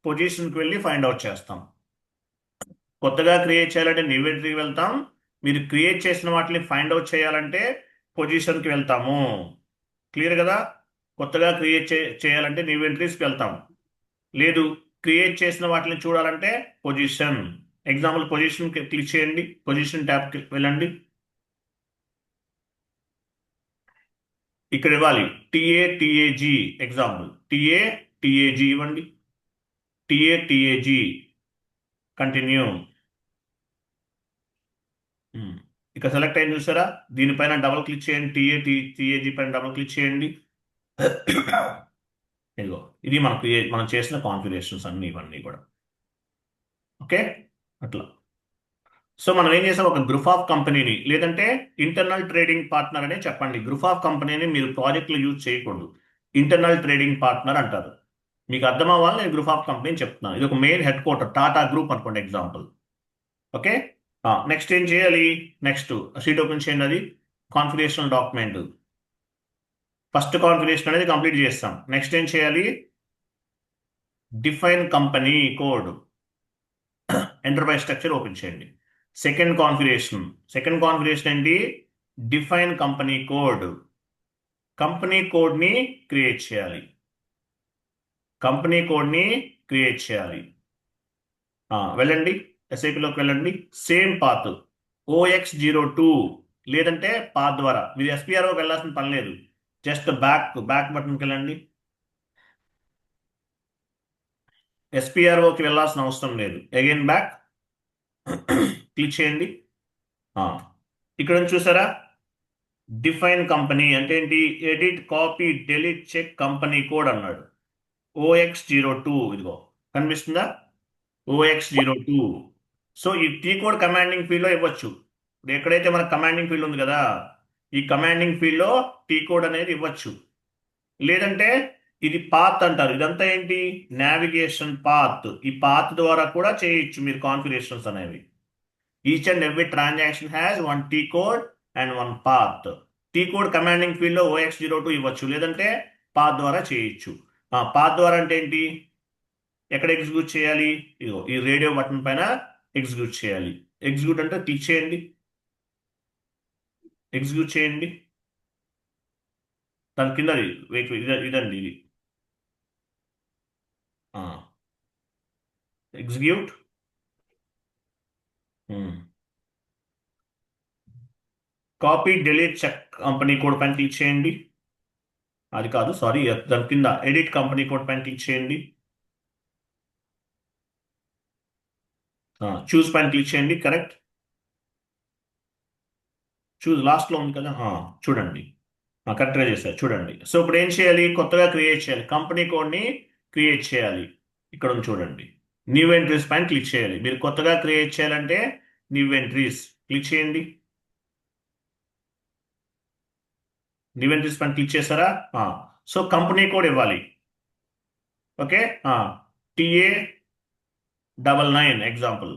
పొజిషన్కి వెళ్ళి ఫైండ్ అవుట్ చేస్తాం. కొత్తగా క్రియేట్ చేయాలంటే న్యూ ఎంట్రీకి వెళ్తాం. మీరు క్రియేట్ చేసిన వాటిని ఫైండ్ అవుట్ చేయాలంటే పొజిషన్కి వెళ్తాము. క్లియర్ కదా? కొత్తగా క్రియేట్ చేయాలంటే న్యూ ఎంట్రీస్కి వెళ్తాం. లేదు క్రియేట్ చేసిన వాటిని చూడాలంటే పొజిషన్. ఎగ్జాంపుల్ పొజిషన్ క్లిక్ చేయండి, పొజిషన్ ట్యాబ్కి వెళ్ళండి. ఇక్కడ ఇవ్వాలి టిఏటిఏజి. ఎగ్జాంపుల్ టిఏటిఏజి ఇవ్వండి. టిఏటిఏజి కంటిన్యూ. ఇక్కడ సెలెక్ట్ అయింది చూసారా? దీనిపైన డబుల్ క్లిక్ చేయండి. టిఏటిఏజి పైన డబుల్ క్లిక్ చేయండి. ఇదిగో ఇది మనం చేసిన కాన్ఫిగరేషన్స్ అన్ని ఇవన్నీ కూడా. ఓకే, అట్లా. సో మనం ఏం చేసాం? ఒక గ్రూప్ ఆఫ్ కంపెనీని లేదంటే ఇంటర్నల్ ట్రేడింగ్ పార్ట్నర్ అనే చెప్పండి. గ్రూప్ ఆఫ్ కంపెనీని మీరు ప్రాజెక్ట్లో యూజ్ చేయకూడదు, ఇంటర్నల్ ట్రేడింగ్ పార్ట్నర్ అంటారు. మీకు అర్థం అవ్వాలి, నేను గ్రూప్ ఆఫ్ కంపెనీ చెప్తున్నాను. ఇది ఒక main headquarter, Tata group అనుకోండి ఎగ్జాంపుల్. ఓకే, నెక్స్ట్ ఏం చేయాలి? నెక్స్ట్ షీట్ ఓపెన్ చేయండి. అది కాన్ఫిగరేషన్ డాక్యుమెంట్. ఫస్ట్ కాన్ఫిగరేషన్ అనేది కంప్లీట్ చేస్తాం. నెక్స్ట్ ఏం చేయాలి? Define company code, enterprise structure open చేయండి. సెకండ్ కాన్ఫిగరేషన్ ఏంటి? Define company code. కంపెనీ కోడ్ని క్రియేట్ చేయాలి. వెళ్ళండి ఎస్ఐపిలోకి వెళ్ళండి. సేమ్ పాత్ OX02 లేదంటే పాత్ ద్వారా మీరు ఎస్పిఆర్ఓకి వెళ్ళాల్సిన పని లేదు. జస్ట్ బ్యాక్ బటన్కి వెళ్ళండి. ఎస్పిఆర్ఓకి వెళ్ళాల్సిన అవసరం లేదు. అగైన్ బ్యాక్ క్లిక్ చేయండి. ఇక్కడ చూసారా? డిఫైన్ కంపెనీ అంటే ఏంటి? Edit, copy, delete, check company code అన్నాడు. OX02 ఇదిగో కనిపిస్తుందా? OX02. సో ఈ టీ కోడ్ కమాండింగ్ ఫీల్డ్లో ఇవ్వచ్చు. ఎక్కడైతే మన కమాండింగ్ ఫీల్డ్ ఉంది కదా, ఈ కమాండింగ్ ఫీల్డ్లో టీ కోడ్ అనేది ఇవ్వచ్చు. లేదంటే ఇది పాత్ అంటారు. ఇదంతా ఏంటి? Navigation path. ఈ పాత్ ద్వారా కూడా చేయొచ్చు మీరు కాన్ఫిగరేషన్స్ అనేవి. Each and every transaction has 1 T code and one path. T code commanding ఫీల్డ్లో OX02 ఇవ్వచ్చు, లేదంటే పాత్ ద్వారా చేయొచ్చు. పాత్ ద్వారా అంటే ఏంటి? ఎక్కడ ఎగ్జిక్యూట్ చేయాలి? ఇగో ఈ రేడియో బటన్ పైన ఎగ్జిక్యూట్ చేయాలి. ఎగ్జిక్యూట్ అంటే క్లిక్ చేయండి, ఎగ్జిక్యూట్ చేయండి. దాని కింద వెయిట్ ఇదండి ఇది. Execute. Copy delete check company code పైన క్లిక్ చేయండి. అది కాదు, సారీ, దాని కింద ఎడిట్ కంపెనీ కోడ్ పైన క్లిక్ చేయండి. చూస్ పైన క్లిక్ చేయండి. కరెక్ట్, చూస్ లాస్ట్లో ఉంది కదా, చూడండి. కరెక్ట్గా చేశారు, చూడండి. సో ఇప్పుడు ఏం చేయాలి? కొత్తగా క్రియేట్ చేయాలి, కంపెనీ కోడ్ని క్రియేట్ చేయాలి. ఇక్కడ ఉంది చూడండి, న్యూ ఎంట్రీస్ పైన క్లిక్ చేయాలి. మీరు కొత్తగా క్రియేట్ చేయాలంటే న్యూ ఎంట్రీస్ క్లిక్ చేయండి. న్యూ ఎంట్రీస్ పైన క్లిక్ చేశారా? సో కంపెనీ కోడ్ ఇవ్వాలి. ఓకే, TA99 ఎగ్జాంపుల్,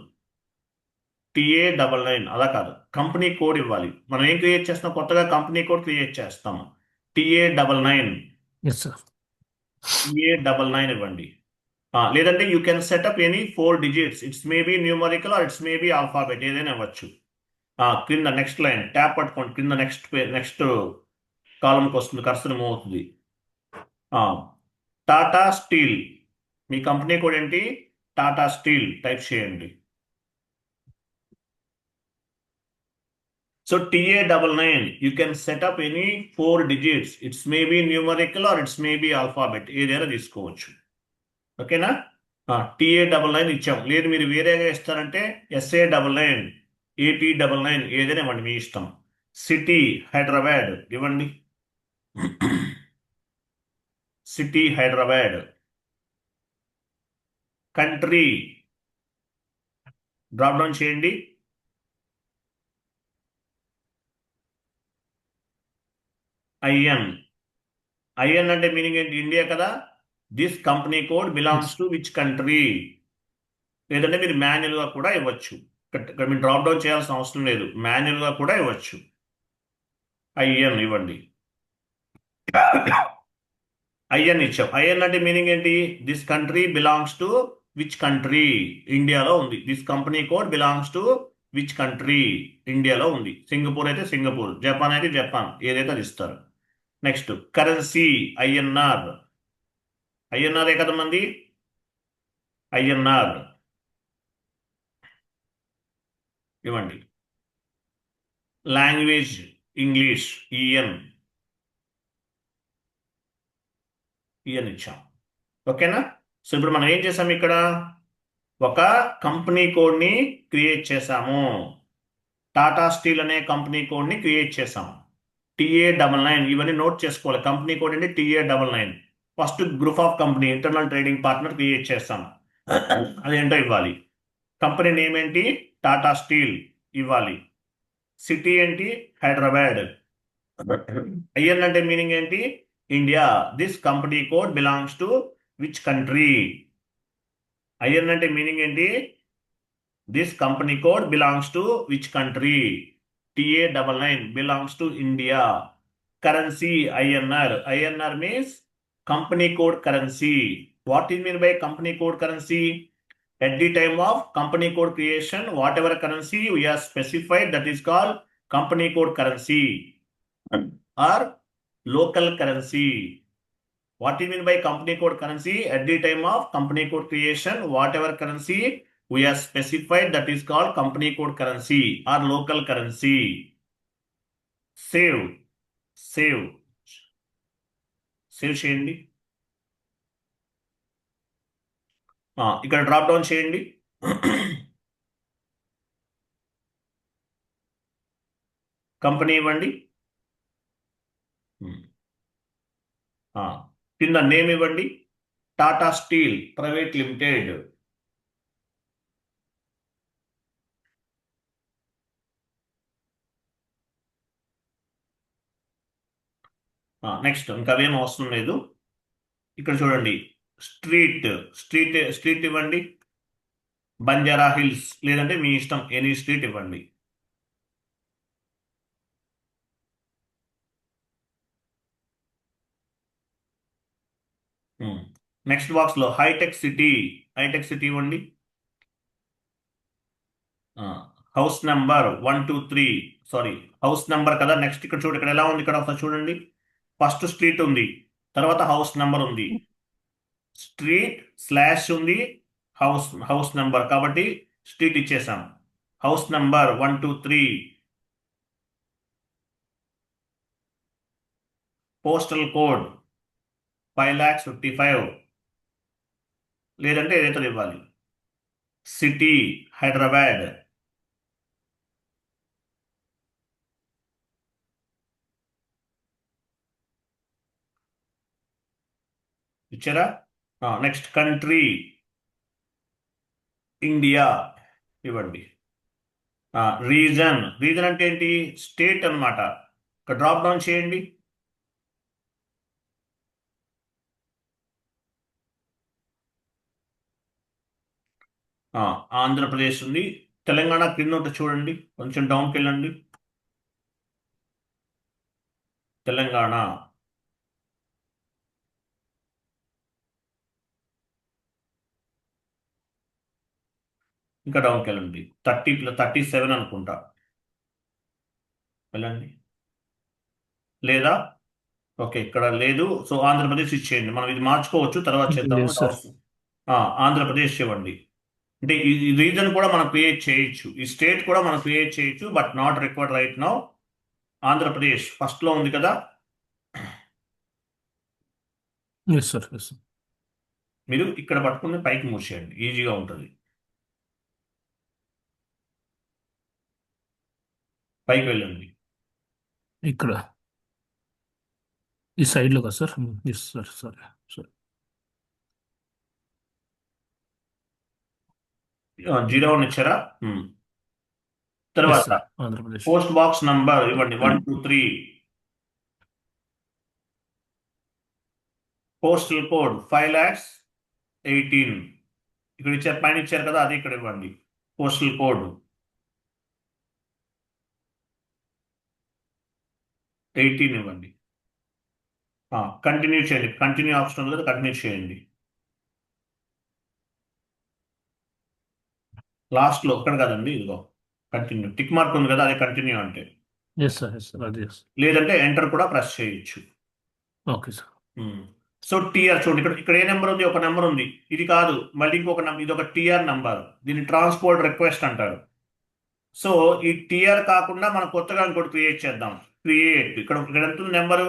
TA99 అలా కాదు, కంపెనీ కోడ్ ఇవ్వాలి. మనం ఏం క్రియేట్ చేస్తాం? కొత్తగా కంపెనీ కోడ్ క్రియేట్ చేస్తాం. TA99 yes sir. TA99 ఇవ్వండి. లేదంటే you can set up any 4 digits. It's maybe numerical or it's maybe alphabet, ఏదైనా ఇవ్వచ్చు. క్రింద నెక్స్ట్ లైన్ ట్యాప్ పట్టుకోండి, కింద నెక్స్ట్ కాలంకి వస్తుంది, కర్సర్ మూవ్ అవుతుంది. టాటా స్టీల్, మీ కంపెనీ కోడ్ ఏంటి? టాటా స్టీల్ టైప్ చేయండి. So TA99, you can set up any 4 digits. It's maybe numerical or it's maybe alphabet, ఏదైనా తీసుకోవచ్చు. ఓకేనా? TA99 ఇచ్చాం. లేదు మీరు వేరేగా ఇస్తారంటే SA99, AT99 ఏదైనా ఇవ్వండి, మీ ఇష్టం. సిటీ హైదరాబాద్ ఇవ్వండి, city Hyderabad. Country drop down చేయండి. IN అంటే మీనింగ్ ఏంటి? ఇండియా కదా. This company code belongs to which country. లేదంటే మీరు మాన్యువల్గా కూడా ఇవ్వచ్చు. ఇక్కడ మీరు డ్రాప్ డౌన్ చేయాల్సిన అవసరం లేదు, మాన్యువల్గా కూడా ఇవ్వచ్చు. IN ఇవ్వండి. IN ఇచ్చాం. IN అంటే మీనింగ్ ఏంటి? This country belongs to which country. ఇండియాలో ఉంది. This company code belongs to which country. ఇండియాలో ఉంది. సింగపూర్ అయితే సింగపూర్, జపాన్ అయితే జపాన్, ఏదైతే అది ఇస్తారు. Next currency INR. INR కదా మంది, INR ఇవ్వండి. లాంగ్వేజ్ ఇంగ్లీష్, EN ఇచ్చాం. ఓకేనా? సో ఇప్పుడు మనం ఏం చేసాం? ఇక్కడ ఒక కంపెనీ కోడ్ని క్రియేట్ చేసాము. టాటా స్టీల్ అనే కంపెనీ కోడ్ని క్రియేట్ చేసాం. TA99 ఇవన్నీ నోట్ చేసుకోవాలి. కంపెనీ కోడ్ అంటే TA99. First group of company, internal trading partner create చేస్తాం. అదేంటో ఇవ్వాలి. కంపెనీ నేమ్ ఏంటి? టాటా స్టీల్ ఇవ్వాలి. సిటీ ఏంటి? హైదరాబాద్. IN అంటే మీనింగ్ ఏంటి? India. This company code belongs to which country. IN అంటే మీనింగ్ ఏంటి? This company code belongs to which country. TA99 belongs to India. Currency INR. INR means company code currency. What is mean by company code currency? At the time of company code creation, whatever currency we have specified, that is called company code currency or local currency. What is mean by company code currency? At the time of company code creation, whatever currency we have specified, that is called company code currency or local currency. Save చేయండి. ఇక్కడ drop down చేయండి. Company ఇవ్వండి. కింద name ఇవ్వండి. Tata steel private limited. Next ఇంకా అవేం అవసరం లేదు. ఇక్కడ చూడండి, స్ట్రీట్ ఇవ్వండి. బంజారా హిల్స్, లేదంటే మీ ఇష్టం, ఎనీ స్ట్రీట్ ఇవ్వండి. నెక్స్ట్ బాక్స్లో హైటెక్ సిటీ ఇవ్వండి. House number 123, sorry house number కదా. నెక్స్ట్ ఇక్కడ చూడు, ఇక్కడ ఎలా ఉంది, ఇక్కడ ఒకసారి చూడండి. ఫస్ట్ స్ట్రీట్ ఉంది, తర్వాత హౌస్ నెంబర్ ఉంది, స్ట్రీట్ స్లాష్ ఉంది, హౌస్ నెంబర్, కాబట్టి స్ట్రీట్ ఇచ్చేసాం. హౌస్ నెంబర్ 123, పోస్టల్ కోడ్ 5,55,000, లేదంటే ఏదైతే ఇవ్వాలి. సిటీ హైదరాబాద్, ఇచ్చారా. నెక్స్ట్ కంట్రీ ఇండియా ఇవ్వండి. రీజన్ అంటే ఏంటి, స్టేట్ అన్నమాట. ఇక్కడ డ్రాప్ డౌన్ చేయండి. ఆంధ్రప్రదేశ్ ఉంది. తెలంగాణ కింద ఉంటే చూడండి, కొంచెం డౌన్కి వెళ్ళండి. తెలంగాణ, ఇంకా డౌన్కి వెళ్ళండి. 37 అనుకుంటా, వెళ్ళండి. లేదా ఓకే, ఇక్కడ లేదు. సో ఆంధ్రప్రదేశ్ ఇచ్చేయండి. మనం ఇది మార్చుకోవచ్చు, తర్వాత చేద్దాము. లేదు సార్. ఆంధ్రప్రదేశ్ ఇవ్వండి. అంటే ఈ రీజన్ కూడా మనం క్రియేట్ చేయొచ్చు, ఈ స్టేట్ కూడా మనం క్రియేట్ చేయొచ్చు, but not required right now. Andhra Pradesh ఫస్ట్లో ఉంది కదా, ఎస్ సార్, ఎస్ సార్. మీరు ఇక్కడ పట్టుకుని పైకి మూసేయండి, ఈజీగా ఉంటుంది. పైకి వెళ్ళండి. ఇక్కడ ఈ సైడ్లో కదా sir. Yes sir, sir sir. 01 ఇచ్చారా. ఎస్ తర్వాత sir, Andhra Pradesh. Post box number ఇవ్వండి 123, పోస్టల్ కోడ్ 5,18,000. ఇక్కడ ఇచ్చారు, పైన ఇచ్చారు కదా, అది ఇక్కడ ఇవ్వండి. పోస్టల్ కోడ్ 18 ఇవ్వండి. కంటిన్యూ చేయండి. కంటిన్యూ ఆప్షన్ ఉంది కదా, కంటిన్యూ చేయండి. లాస్ట్లో ఒక్కడ కదండి, ఇదిగో కంటిన్యూ టిక్ మార్క్ ఉంది కదా, అదే కంటిన్యూ అంటే. ఎస్ సార్, ఎస్ సార్, అది ఎస్. లేదంటే ఎంటర్ కూడా ప్రెస్ చేయొచ్చు. Okay sir. సో టీఆర్ చూడండి, ఇక్కడ ఏ నెంబర్ ఉంది, ఒక నెంబర్ ఉంది. ఇది కాదు, మళ్ళీ ఇంకొక నెంబర్, ఇది ఒక టీఆర్ నెంబర్. దీన్ని ట్రాన్స్పోర్ట్ రిక్వెస్ట్ అంటారు. సో ఈ టీఆర్ కాకుండా మనం కొత్తగా ఇంకోటి క్రియేట్ చేద్దాం. ఇక్కడ ఎంత ఉంది నెంబరు,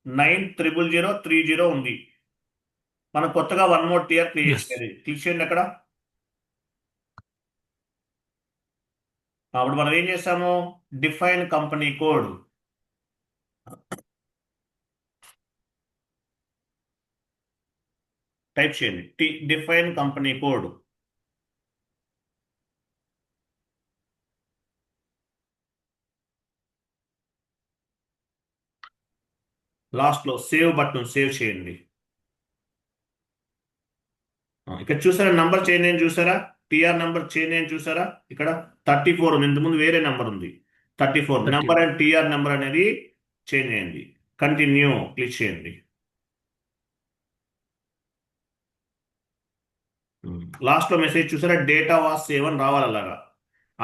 9000330 ఉంది. మనం కొత్తగా 1 more టీఆర్ క్రియేట్ Yes. చేయాలి. క్లిక్ చేయండి అక్కడ. అప్పుడు మనం ఏం చేస్తాము, డిఫైన్ కంపెనీ కోడ్. టైప్ చేయండి, డిఫైన్ కంపెనీ కోడ్. లాస్ట్లో సేవ్ బటన్ సేవ్ చేయండి. ఇక్కడ చూసారా, నంబర్ చేంజ్ అయ్యింది చూసారా, టీఆర్ నెంబర్ చేంజ్ అయ్యింది చూసారా. ఇక్కడ 34 ఉంది, ఇంతకుముందు వేరే నెంబర్ ఉంది. 34 నెంబర్ అండ్ టీఆర్ నెంబర్ అనేది చేంజ్ అయ్యింది. కంటిన్యూ క్లిక్ చేయండి. లాస్ట్లో మెసేజ్ చూసారా, డేటా వాస్ సేవ్ అని రావాలి. అలాగా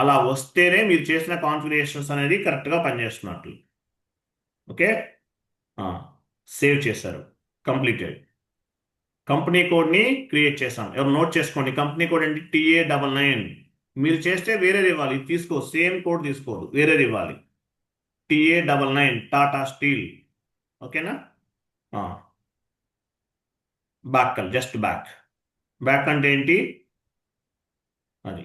అలా వస్తేనే మీరు చేసిన కాన్ఫిగరేషన్స్ అనేది కరెక్ట్గా పనిచేస్తున్నట్లు. ఓకే, సేవ్ చేశారు, కంప్లీటెడ్. కంపెనీ కోడ్ని క్రియేట్ చేసాం. ఎవరు నోట్ చేసుకోండి, కంపెనీ కోడ్ ఏంటి, TA99. మీరు చేస్తే వేరేది ఇవ్వాలి, ఇది తీసుకో, సేమ్ కోడ్ తీసుకోదు, వేరేది ఇవ్వాలి. TA99 Tata steel. ఓకేనా. బ్యాక్ జస్ట్ బ్యాక్ అంటే ఏంటి, అది.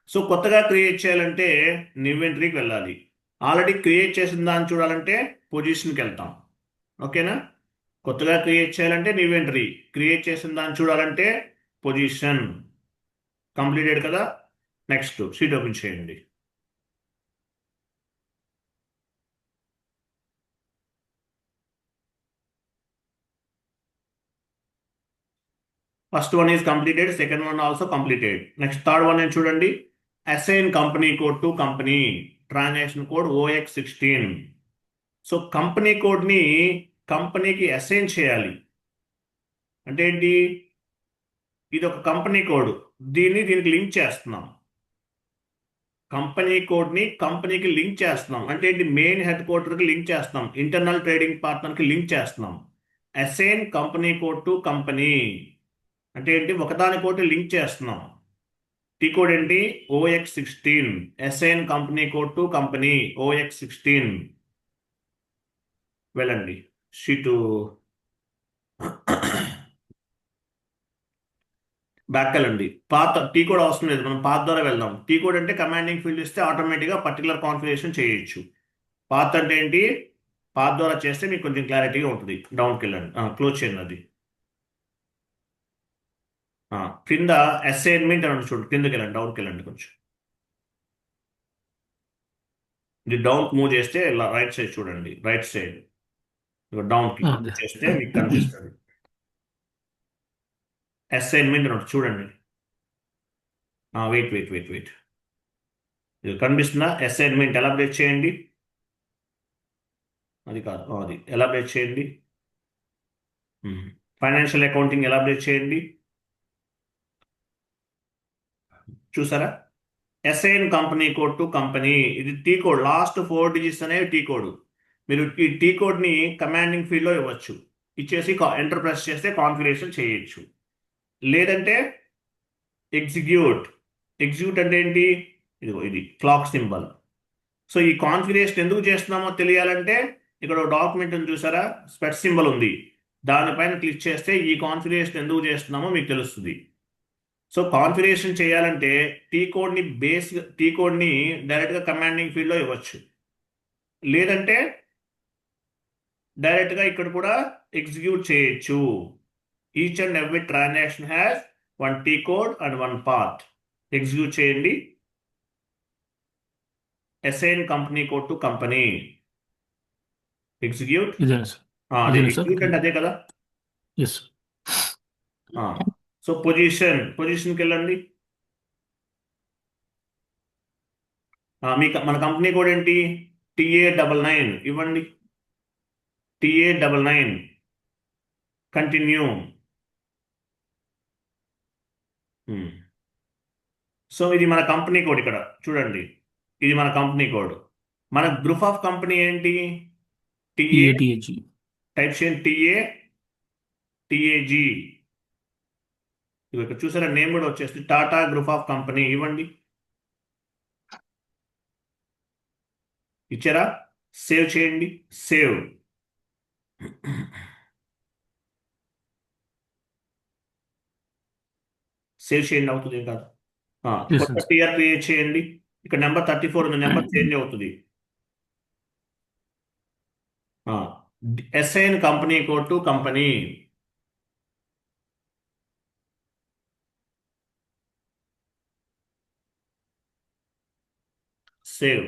సో కొత్తగా క్రియేట్ చేయాలంటే ఇన్వెంటరీకి వెళ్ళాలి. ఆల్రెడీ క్రియేట్ చేసిన దాన్ని చూడాలంటే పొజిషన్కి వెళ్తాం. ఓకేనా. కొత్తగా క్రియేట్ చేయాలంటే ఇన్వెంటరీ, క్రియేట్ చేసిన దాన్ని చూడాలంటే పొజిషన్. కంప్లీటెడ్ కదా. నెక్స్ట్ షీట్ ఓపెన్ చేయండి. First one is completed, second one also completed. Next third one ఏం చూడండి, assign company code to company, transaction code OX16. So company కోడ్ని కంపెనీకి అసైన్ చేయాలి. అంటే ఏంటి? ఇది ఒక కంపెనీ కోడ్, దీనికి లింక్ చేస్తున్నాం. కంపెనీ కోడ్ని కంపెనీకి లింక్ చేస్తున్నాం అంటే ఏంటి? మెయిన్ హెడ్ క్వార్టర్కి లింక్ చేస్తున్నాం, ఇంటర్నల్ ట్రేడింగ్ పార్ట్నర్కి లింక్ చేస్తున్నాం. Assign company code to company అంటే ఏంటి? ఒకదానికోటి లింక్ చేస్తున్నాం. టీ కోడ్ ఏంటి? OX16. Assign company code to company OX16. వెళ్ళండి షీటు బ్యాక్ వెళ్ళండి. పాత్ టీ కోడ్ అవసరం లేదు, మనం పాత్ ద్వారా వెళ్దాం. టీ కోడ్ అంటే కమాండింగ్ ఫీల్డ్ ఇస్తే ఆటోమేటిక్గా పర్టికులర్ కాన్ఫిగరేషన్ చేయొచ్చు. పాత్ అంటే ఏంటి? పాత్ ద్వారా చేస్తే మీకు కొంచెం క్లారిటీగా ఉంటుంది. డౌన్కి వెళ్ళండి, క్లోజ్ చేయండి అది. కింద అసైన్మెంట్ అని చూడండి, కిందకి వెళ్ళండి, డౌన్కి వెళ్ళండి కొంచెం. ఇది డౌన్ మూవ్ చేస్తే ఇలా రైట్ సైడ్ చూడండి, రైట్ సైడ్ డౌన్కి అదే చేస్తే మీకు కనిపిస్తుంది. అసైన్మెంట్ అని చూడండి. వెయిట్ వెయిట్ వెయిట్ వెయిట్, ఇది కనిపిస్తుందా? అసైన్మెంట్ ఎలాబరేట్ చేయండి. అది కాదు, అది ఎలాబరేట్ చేయండి. ఫైనాన్షియల్ అకౌంటింగ్ ఎలాబరేట్ చేయండి. చూసారా? Assign company code to company, ఇది టీ కోడ్. లాస్ట్ 4 డిజిట్స్ అనేవి టీ కోడ్. మీరు ఈ టీ కోడ్ని కమాండింగ్ ఫీల్డ్లో ఇవ్వచ్చు, ఇచ్చేసి ఎంటర్ ప్రెస్ చేస్తే కాన్ఫిగరేషన్ చేయొచ్చు. లేదంటే ఎగ్జిక్యూట్. ఎగ్జిక్యూట్ అంటే ఏంటి? ఇదిగో ఇది క్లాక్ సింబల్. సో ఈ కాన్ఫిగరేషన్ ఎందుకు చేస్తున్నామో తెలియాలంటే ఇక్కడ డాక్యుమెంట్ ఉంది చూసారా, స్పెట్ సింబల్ ఉంది, దానిపైన క్లిక్ చేస్తే ఈ కాన్ఫిగరేషన్ ఎందుకు చేస్తున్నామో మీకు తెలుస్తుంది. సో కాన్ఫిగరేషన్ చేయాలంటే టీ కోడ్ని డైరెక్ట్గా కమాండింగ్ ఫీల్డ్లో ఇవ్వచ్చు, లేదంటే డైరెక్ట్గా ఇక్కడ కూడా ఎగ్జిక్యూట్ చేయొచ్చు. Each and every transaction has 1 T code and 1 path. Execute చేయండి. Assign company code to company. Execute. ఇదేనా సార్? అదే ఇదేనా సార్? ఎగ్జిక్యూట్ అంటే అదే కదా. ఎస్. సో పొజిషన్కి వెళ్ళండి. మన కంపెనీ కోడ్ ఏంటి? TA99 ఇవ్వండి. TA99 continue. సో ఇది మన కంపెనీ కోడ్, ఇక్కడ చూడండి, ఇది మన కంపెనీ కోడ్. మన గ్రూప్ ఆఫ్ కంపెనీ ఏంటి? TA. TATG. టైప్ చేయండి TAG. ఇక్కడ చూసారా, నేమ్ కూడా వచ్చేసి టాటా గ్రూప్ ఆఫ్ కంపెనీ. ఇవ్వండి. ఇచ్చారా? సేవ్ చేయండి. సేవ్. సేవ్ చేయండి, అవుతుంది ఏం కాదు. Yes, కొత్త sir. టీఆర్ క్రియేట్ చేయండి. ఇక్కడ నెంబర్ 34 ఉంది, నెంబర్ చేంజ్ అవుతుంది. Assign company code to company. Save.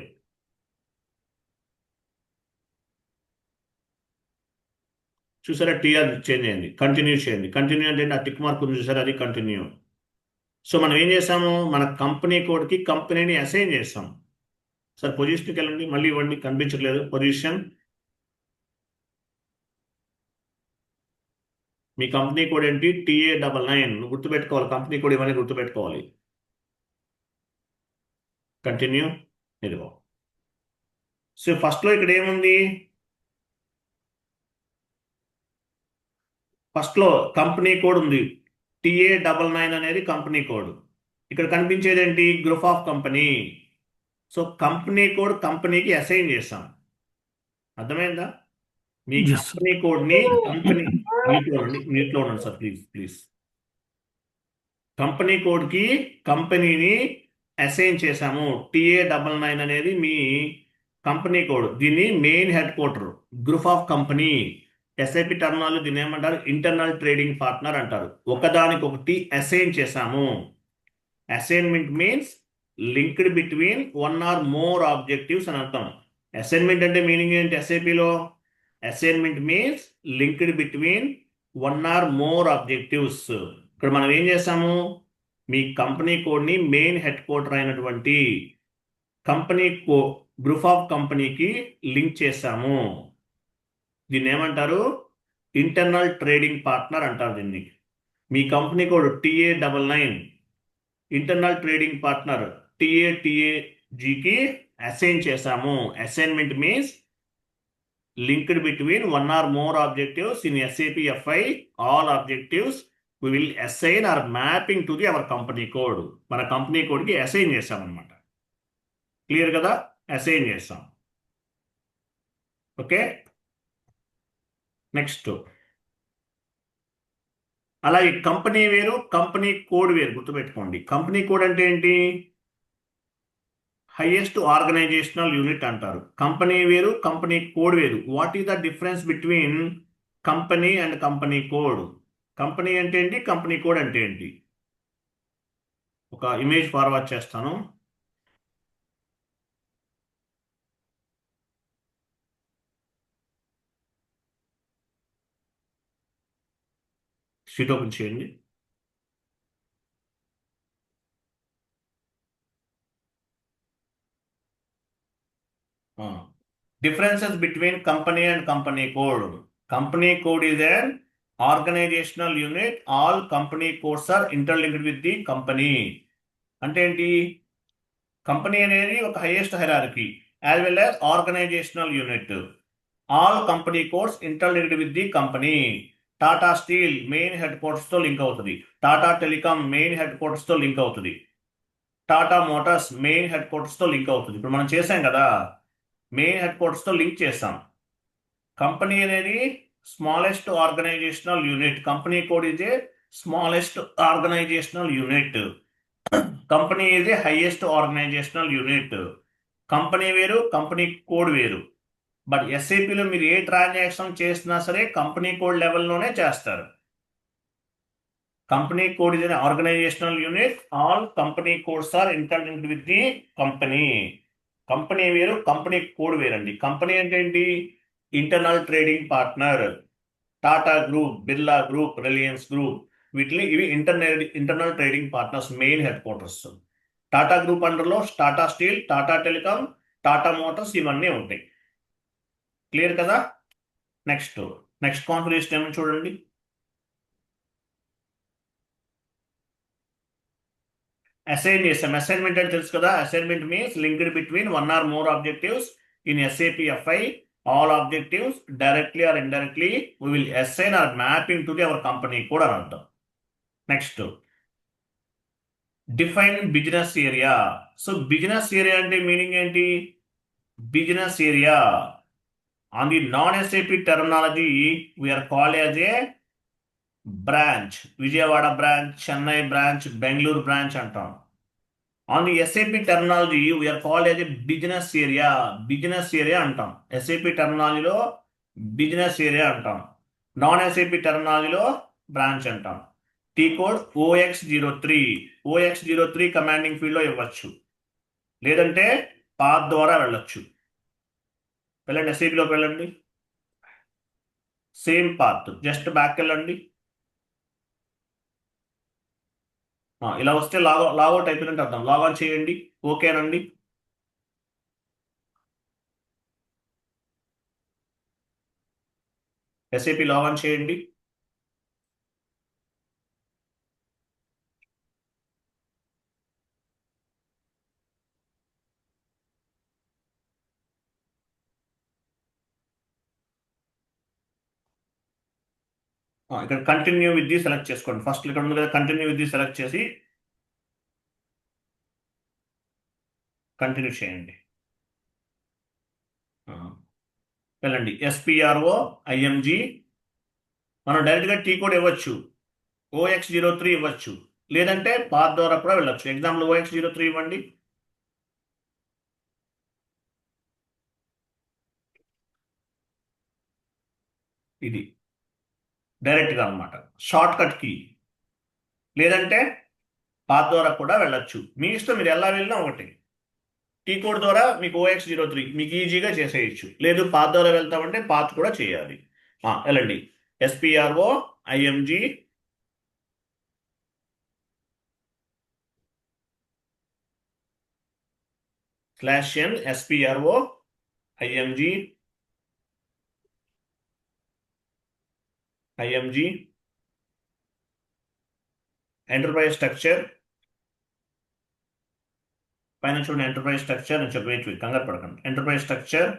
చూసారా, టీఆర్ చేంజ్ అయింది. కంటిన్యూ చేయండి. కంటిన్యూ అంటే ఆ టిక్ మార్క్ ఉంది చూసారా, అది కంటిన్యూ. సో మనం ఏం చేసాము? మన కంపెనీ కోడ్కి కంపెనీని అసైన్ చేస్తాం. సార్ పొజిషన్కి వెళ్ళండి, మళ్ళీ ఇవ్వండి, కనిపించట్లేదు పొజిషన్. మీ కంపెనీ కోడ్ ఏంటి? TA99. గుర్తుపెట్టుకోవాలి, కంపెనీ కోడ్ ఇవన్నీ గుర్తుపెట్టుకోవాలి. కంటిన్యూ. ఇదిగో. సో ఫస్ట్లో ఇక్కడ ఏముంది? ఫస్ట్లో కంపెనీ కోడ్ ఉంది, TA99 అనేది కంపెనీ కోడ్. ఇక్కడ కనిపించేది ఏంటి? Group of company. So company code కంపెనీకి అసైన్ చేస్తాం. అర్థమైందా? మీ Yes, sir. కంపెనీ కోడ్ని కంపెనీ మ్యూట్లో ఉండండి సార్, ప్లీజ్. కంపెనీ కోడ్కి కంపెనీని అసైన్ చేశాము. TA99 అనేది మీ కంపెనీ కోడ్. దీన్ని main headquarter, group of company. SAP టర్మినాలు దీన్ని ఏమంటారు? ఇంటర్నల్ ట్రేడింగ్ పార్ట్నర్ అంటారు. ఒకదానికొకటి అసైన్ చేశాము. Assignment means linked between 1 or more objectives అని అర్థం. అసైన్మెంట్ అంటే మీనింగ్ ఏంటి ఎస్ఐపిలో? Assignment means linked between 1 or more objectives. ఇక్కడ మనం ఏం చేస్తాము? మీ కంపెనీ కోడ్ని మెయిన్ హెడ్ క్వార్టర్ అయినటువంటి కంపెనీ గ్రూప్ ఆఫ్ కంపెనీకి లింక్ చేస్తాము. దీన్ని ఏమంటారు? ఇంటర్నల్ ట్రేడింగ్ పార్ట్నర్ అంటారు దీన్ని. మీ company code TA99 internal trading partner TATAGకి అసైన్ చేశాము. Assignment means linked between one or more objectives in SAP FI. All objectives we will assign or mapping to the our company code. మన company కోడ్కి assign చేసాం అనమాట. Clear కదా? Assign చేసాం. Okay, next అలాగే company వేరు, company code వేరు. గుర్తుపెట్టుకోండి. Company code అంటే ఏంటి? హైయెస్ట్ ఆర్గనైజేషనల్ యూనిట్ అంటారు. కంపెనీ వేరు, కంపెనీ కోడ్ వేరు. What is the difference between company and company code? Company అంటే ఏంటి, కంపెనీ కోడ్ అంటే ఏంటి? ఒక ఇమేజ్ ఫార్వర్డ్ చేస్తాను. షీట్ ఓపెన్ చేయండి. Differences between company and company code. Company code is an organizational unit. All company codes are interlinked with the company. అంటే ఏంటి? Company అనేది ఒక highest hierarchy as well as organizational unit. All company codes interlinked with the company. Tata steel main headquarters తో link అవుతుంది. Tata telecom main headquarters తో link అవుతుంది. Tata motors main headquarters తో link అవుతుంది. ఇప్పుడు మనం చేసాం కదా, మెయిన్ హెడ్ క్వార్టర్స్ తో లింక్ చేస్తాం. కంపెనీ అనేది smallest organizational unit. Company code is a smallest organizational unit. Company is a highest organizational unit. Company వేరు, కంపెనీ కోడ్ వేరు. బట్ ఎస్ఏపిలో మీరు ఏ ట్రాన్సాక్షన్ చేసినా సరే కంపెనీ కోడ్ లెవెల్లోనే చేస్తారు. Company code is an organizational unit. All company codes are interlinked with the company. Company వేరు, కంపెనీ కోడ్ వేరండి. కంపెనీ అంటే ఏంటి? Internal trading partner. Tata group, Birla group, Reliance group, వీటిని ఇవి internal trading partners main headquarters. Tata group అండర్లో Tata Steel, Tata Telecom, Tata Motors ఇవన్నీ ఉంటాయి. Clear కదా? నెక్స్ట్ నెక్స్ట్ కాన్ఫిగరేషన్ ఏమని చూడండి. అసైన్ చేసాం. అసైన్మెంట్ అంటే తెలుసు కదా. Assignment means linked between one or more objectives in SAP FI. All objectives directly or indirectly we will assign or mapping to the our company కూడా అని అర్థం. Next define business area. So business area అంటే meaning ఏంటి? Business area on the non SAP terminology we are called as a branch. Vijayawada branch, Chennai branch, Bengaluru branch అంటాం. On the SAP terminology we are called as a business area. Business area అంటాం. SAP టెర్మినాలజీలో business area అంటాం. Non SAP టెర్మినాలజీలో branch అంటాం. T code OX03. OX03 commanding ఫీల్డ్లో ఇవ్వచ్చు, లేదంటే path ద్వారా వెళ్ళొచ్చు. వెళ్ళండి, SAPలోకి వెళ్ళండి. సేమ్ పాత్, జస్ట్ బ్యాక్ వెళ్ళండి. ఇలా వస్తే లాగౌట్ అయిపోయినట్టు అర్థం. లాగౌట్ చేయండి. ఓకేనండి. SAP లాగిన్ చేయండి. ఇక్కడ కంటిన్యూ విత్ ది సెలెక్ట్ చేసుకోండి. ఫస్ట్ ఇక్కడ ఉంది కదా, కంటిన్యూ విత్ ది సెలెక్ట్ చేసి కంటిన్యూ చేయండి. వెళ్ళండి. SPRO IMG. మనం డైరెక్ట్గా టీ కోడ్ ఇవ్వచ్చు, OX03 ఇవ్వచ్చు, లేదంటే పాత్ ద్వారా కూడా వెళ్ళొచ్చు. ఎగ్జాంపుల్ OX03 ఇవ్వండి. ఇది డైరెక్ట్గా అనమాట, షార్ట్ కట్ కీ. లేదంటే పాత్ ద్వారా కూడా వెళ్ళొచ్చు. మీ ఇష్టం, మీరు ఎలా వెళ్ళినా ఒకటి. టీ కోడ్ ద్వారా మీకు OX03 మీకు ఈజీగా చేసేయచ్చు. లేదు పాత్ ద్వారా వెళ్తామంటే పాత్ కూడా చేయాలి. వెళ్ళండి. SPRO IMG /n SPRO IMG IMG enterprise structure పైన చూడండి ఎంటర్ప్రైజ్ స్ట్రక్చర్ అని చెప్పి వెయిట్ కంగారు పడకండి ఎంటర్ప్రైజ్ స్ట్రక్చర్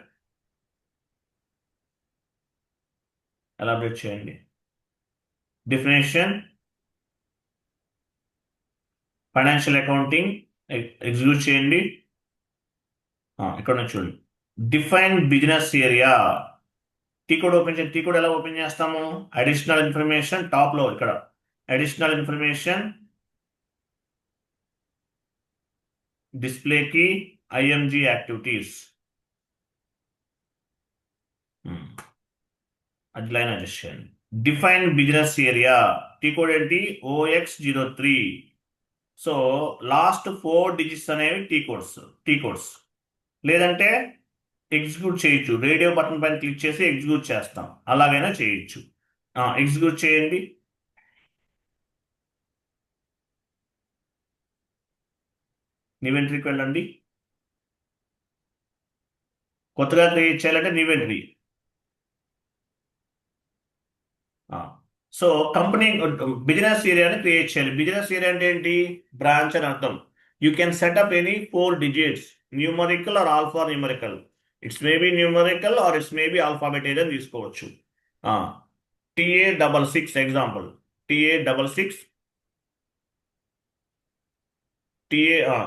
ఎలాబరేట్ చేయండి డెఫినేషన్ ఫైనాన్షియల్ అకౌంటింగ్ ఎగ్జిక్యూట్ చేయండి ఇక్కడ నుంచి చూడండి define business area T code open చేయండి టీ కోడ్ ఎలా ఓపెన్ చేస్తాము అడిషనల్ ఇన్ఫర్మేషన్ టాప్లో ఇక్కడ అడిషనల్ ఇన్ఫర్మేషన్ డిస్ప్లేకి ఐఎంజీ యాక్టివిటీస్ అది లైన్ అడ్జస్ట్ చేయండి define business area tea code ఏంటి OX03 సో లాస్ట్ 4 డిజిట్స్ అనేవి టీ కోడ్స్ లేదంటే ఎగ్జిక్యూట్ చేయొచ్చు రేడియో బటన్ పైన క్లిక్ చేసి ఎగ్జిక్యూట్ చేస్తాం అలాగైనా చేయొచ్చు ఎగ్జిక్యూట్ చేయండి నివెంట్రీకి వెళ్ళండి కొత్తగా క్రియేట్ చేయాలంటే నివెంట్రీ సో కంపెనీ బిజినెస్ ఏరియాని క్రియేట్ చేయాలి బిజినెస్ ఏరియా అంటే ఏంటి బ్రాంచ్ అని అర్థం you can set up any 4 digits numerical or alpha numerical it's maybe numerical or it's maybe alphabet ఏదైనా తీసుకోవచ్చు TA66 ఎగ్జాంపుల్ TA66 TA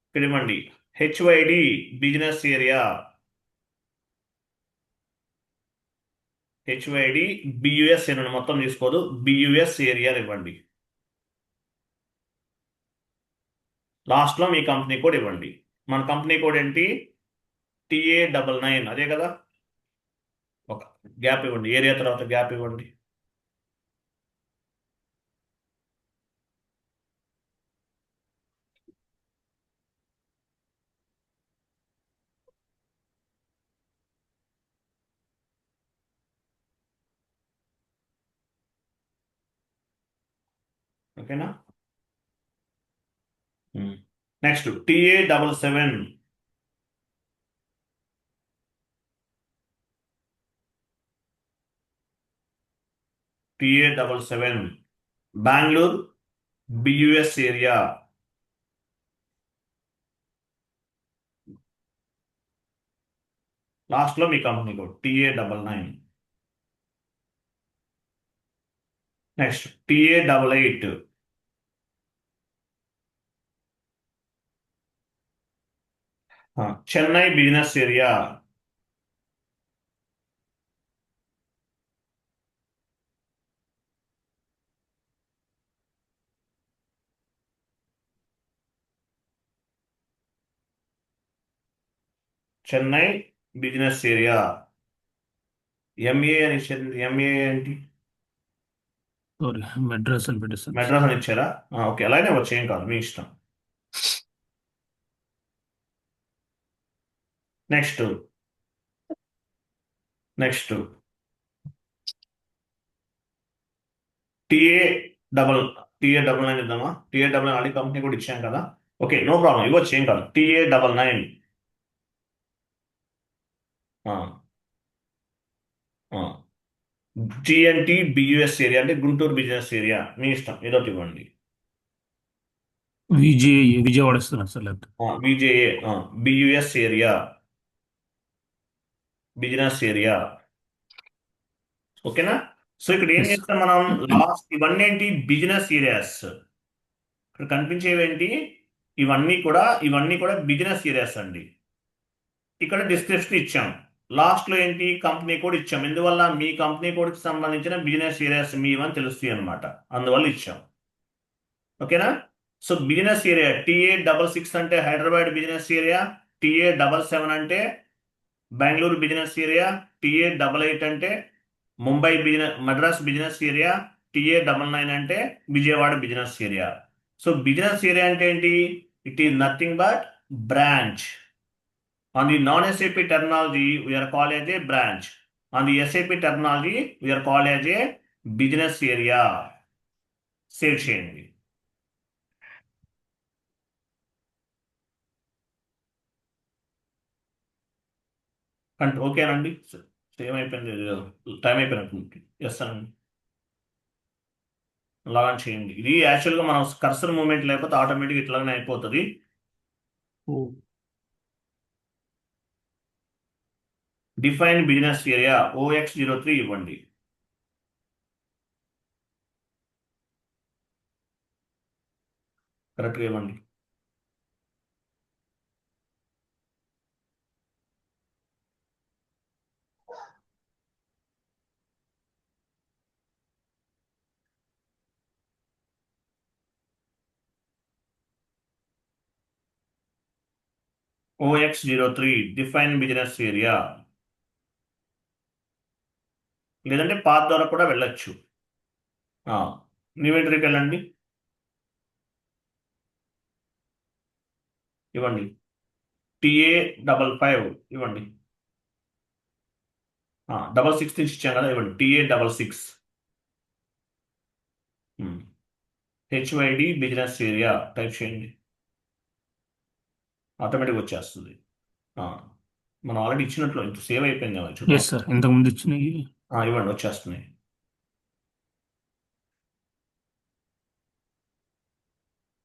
ఇక్కడ ఇవ్వండి HYD business area HYD BUS ఏనండి మొత్తం తీసుకోదు BUS ఏరియా ఇవ్వండి లాస్ట్లో మీ కంపెనీ కోడ్ ఇవ్వండి మన కంపెనీ కోడ్ ఏంటి TA99 అదే కదా ఒక గ్యాప్ ఇవ్వండి ఏరియా తర్వాత గ్యాప్ ఇవ్వండి ఓకేనా next TA77 TA77 Bengaluru BUS area లాస్ట్లో మీ company code TA99 next TA88 Chennai business area Chennai business area MA అని ఇచ్చింది MA ఏంటి సారీ మెడ్రాస్ అని పెట్టేస్తాను మెడ్రాస్ అని ఇచ్చారా ఓకే అలానే వచ్చి ఏం కాదు మీ ఇష్టం నెక్స్ట్ టీఏ TA99 ఇద్దామా TA99 ఆడి కంపెనీ కూడా ఇచ్చాం కదా ఓకే నో ప్రాబ్లం ఇవ్వచ్చు ఏం కాదు TA99 GNT BUS ఏరియా అంటే గుంటూరు బిజినెస్ ఏరియా మీ ఇష్టం ఏదో ఒకటి ఇవ్వండి విజయవాడ ఇస్తున్నాను సార్ లేకపోతే విజేఏ BUS ఏరియా బిజినెస్ ఏరియా ఓకేనా సో ఇక్కడ ఏం Yes. చేస్తాం మనం లాస్ట్ ఇవన్నీ ఏంటి బిజినెస్ ఏరియాస్ ఇక్కడ కనిపించేవి ఏంటి ఇవన్నీ కూడా బిజినెస్ ఏరియాస్ అండి ఇక్కడ డిస్క్రిప్షన్ ఇచ్చాం లాస్ట్లో ఏంటి కంపెనీ కోడ్ ఇచ్చాం ఎందువల్ల మీ కంపెనీ కోడ్కి సంబంధించిన బిజినెస్ ఏరియాస్ మీవని తెలుస్తాయి అనమాట అందువల్ల ఇచ్చాం ఓకేనా సో బిజినెస్ ఏరియా TA66 అంటే హైదరాబాద్ బిజినెస్ ఏరియా TA77 అంటే బెంగళూరు బిజినెస్ ఏరియా TA88 అంటే Mumbai Madras business area TA99 అంటే Vijayawada business area so business area అంటే ఏంటి it is nothing but branch on the non-SAP terminology we are called as a branch on the SAP terminology we are called as a business area save చేయండి ఓకేనండి same అయిపోయింది time అయిపోయినట్టు yes అండి launch చేయండి. ఇది యాక్చువల్గా మనం cursor moment లేకపోతే ఆటోమేటిక్ ఇట్లానే అయిపోతుంది. ఓ డిఫైన్ బిజినెస్ ఏరియా OX03 ఇవ్వండి. కరెక్ట్గా ఇవ్వండి. OX03 డిఫైన్ బిజినెస్ ఏరియా, లేదంటే పాత్ ద్వారా కూడా వెళ్ళొచ్చు. ఇన్వెంటరీకి వెళ్ళండి, ఇవ్వండి. TA55 ఇవ్వండి. 66 నుంచి ఇచ్చాం కదా, ఇవ్వండి. TA66 HYD business area type చేయండి, ఆటోమేటిక్ వచ్చేస్తుంది. మనం ఆల్రెడీ ఇచ్చినట్లు ఇంత సేవ్ అయిపోయింది కదా, చూద్దాం. ఎస్ సార్, ఇంతకుముందు ఇచ్చినవి. ఇవ్వండి, వచ్చేస్తున్నాయి.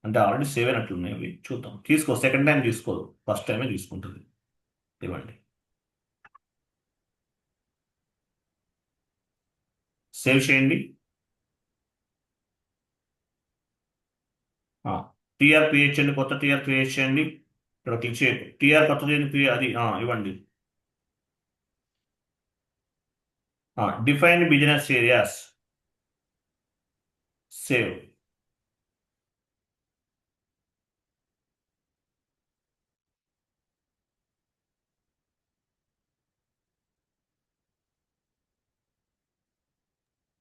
అంటే ఆల్రెడీ సేవ్ అయినట్లున్నాయి అవి, చూద్దాం. తీసుకో, సెకండ్ టైం తీసుకోదు, ఫస్ట్ టైమే తీసుకుంటుంది. ఇవ్వండి, సేవ్ చేయండి. టీఆర్ క్రియేట్ చేయండి, కొత్త టీఆర్ క్రియేట్ చేయండి. ఇక్కడ క్లిక్ చేయండి, టీఆర్ కొత్త అది ఇవ్వండి. Define business areas, save.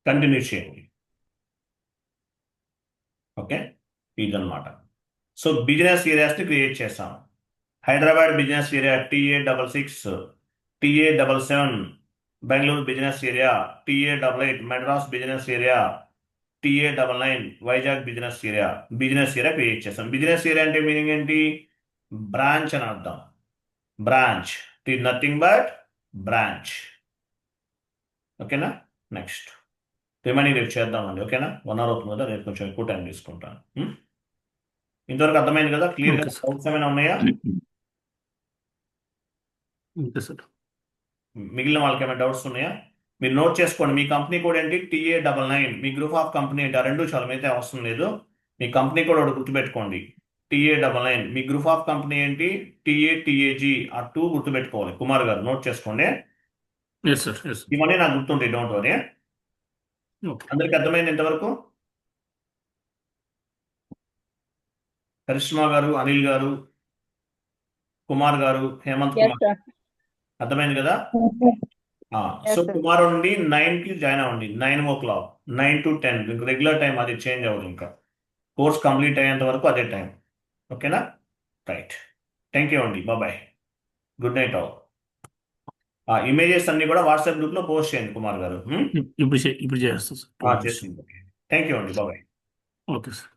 Continue చేయండి. ఓకే, ఇదన్నమాట. సో బిజినెస్ ఏరియాస్ని క్రియేట్ చేస్తాం. Hyderabad business area TA66, TA77, Bengaluru business area TA88, Madras business area TA99, Vizag business area create చేస్తాం. బిజినెస్ ఏరియా అంటే మీనింగ్ ఏంటి? బ్రాంచ్ అని అర్థం. Branch, nothing but branch. ఓకేనా? నెక్స్ట్ రిమైనింగ్ రేపు చేద్దామండి. ఓకేనా? 1 అవర్ అవుతుంది కదా, రేపు కొంచెం ఎక్కువ టైం తీసుకుంటాను. ఇంతవరకు అర్థమైంది కదా? క్లియర్గా ఓకే సార్. డౌట్స్ ఏమైనా ఉన్నాయా? Okay sir. మిగిలిన వాళ్ళకి ఏమైనా డౌట్స్ ఉన్నాయా? మీరు నోట్ చేసుకోండి. మీ కంపెనీ కోడ్ ఏంటి? TA99. మీ గ్రూప్ ఆఫ్ కంపెనీ ఏంటి? ఆ రెండు చాలా, మిగతా అవసరం లేదు. మీ కంపెనీ కోడ్ ఒకటి గుర్తుపెట్టుకోండి, TA99. మీ గ్రూప్ ఆఫ్ కంపెనీ ఏంటి? TAG. ఆ 2 గుర్తుపెట్టుకోవాలి. కుమార్ గారు నోట్ చేసుకోండి. Yes sir, yes. ఇవన్నీ నాకు గుర్తుంటాయి, డోంట్ వరీ. ఓకే. అందరికి అర్థమైంది ఇంతవరకు? కరిష్మా గారు, అనిల్ గారు, కుమార్ గారు, హేమంత్ Yes, కుమార్, sir. అర్థమైంది కదా? Yes, so sir. టుమారో నుండి 9కి జాయిన్ అవ్వండి. 9 o'clock, 9 to 10 రెగ్యులర్ టైం, అది చేంజ్ అవ్వదు. ఇంకా కోర్స్ కంప్లీట్ అయ్యేంత వరకు అదే టైం. ఓకేనా? రైట్, థ్యాంక్ యూ అండి, bye. Good night all. Images అన్ని కూడా వాట్సాప్ గ్రూప్లో పోస్ట్ చేయండి కుమార్ గారు. ఇప్పుడు చేస్తాను సార్. చేసింది. థ్యాంక్ యూ అండి, బాయ్. Okay sir.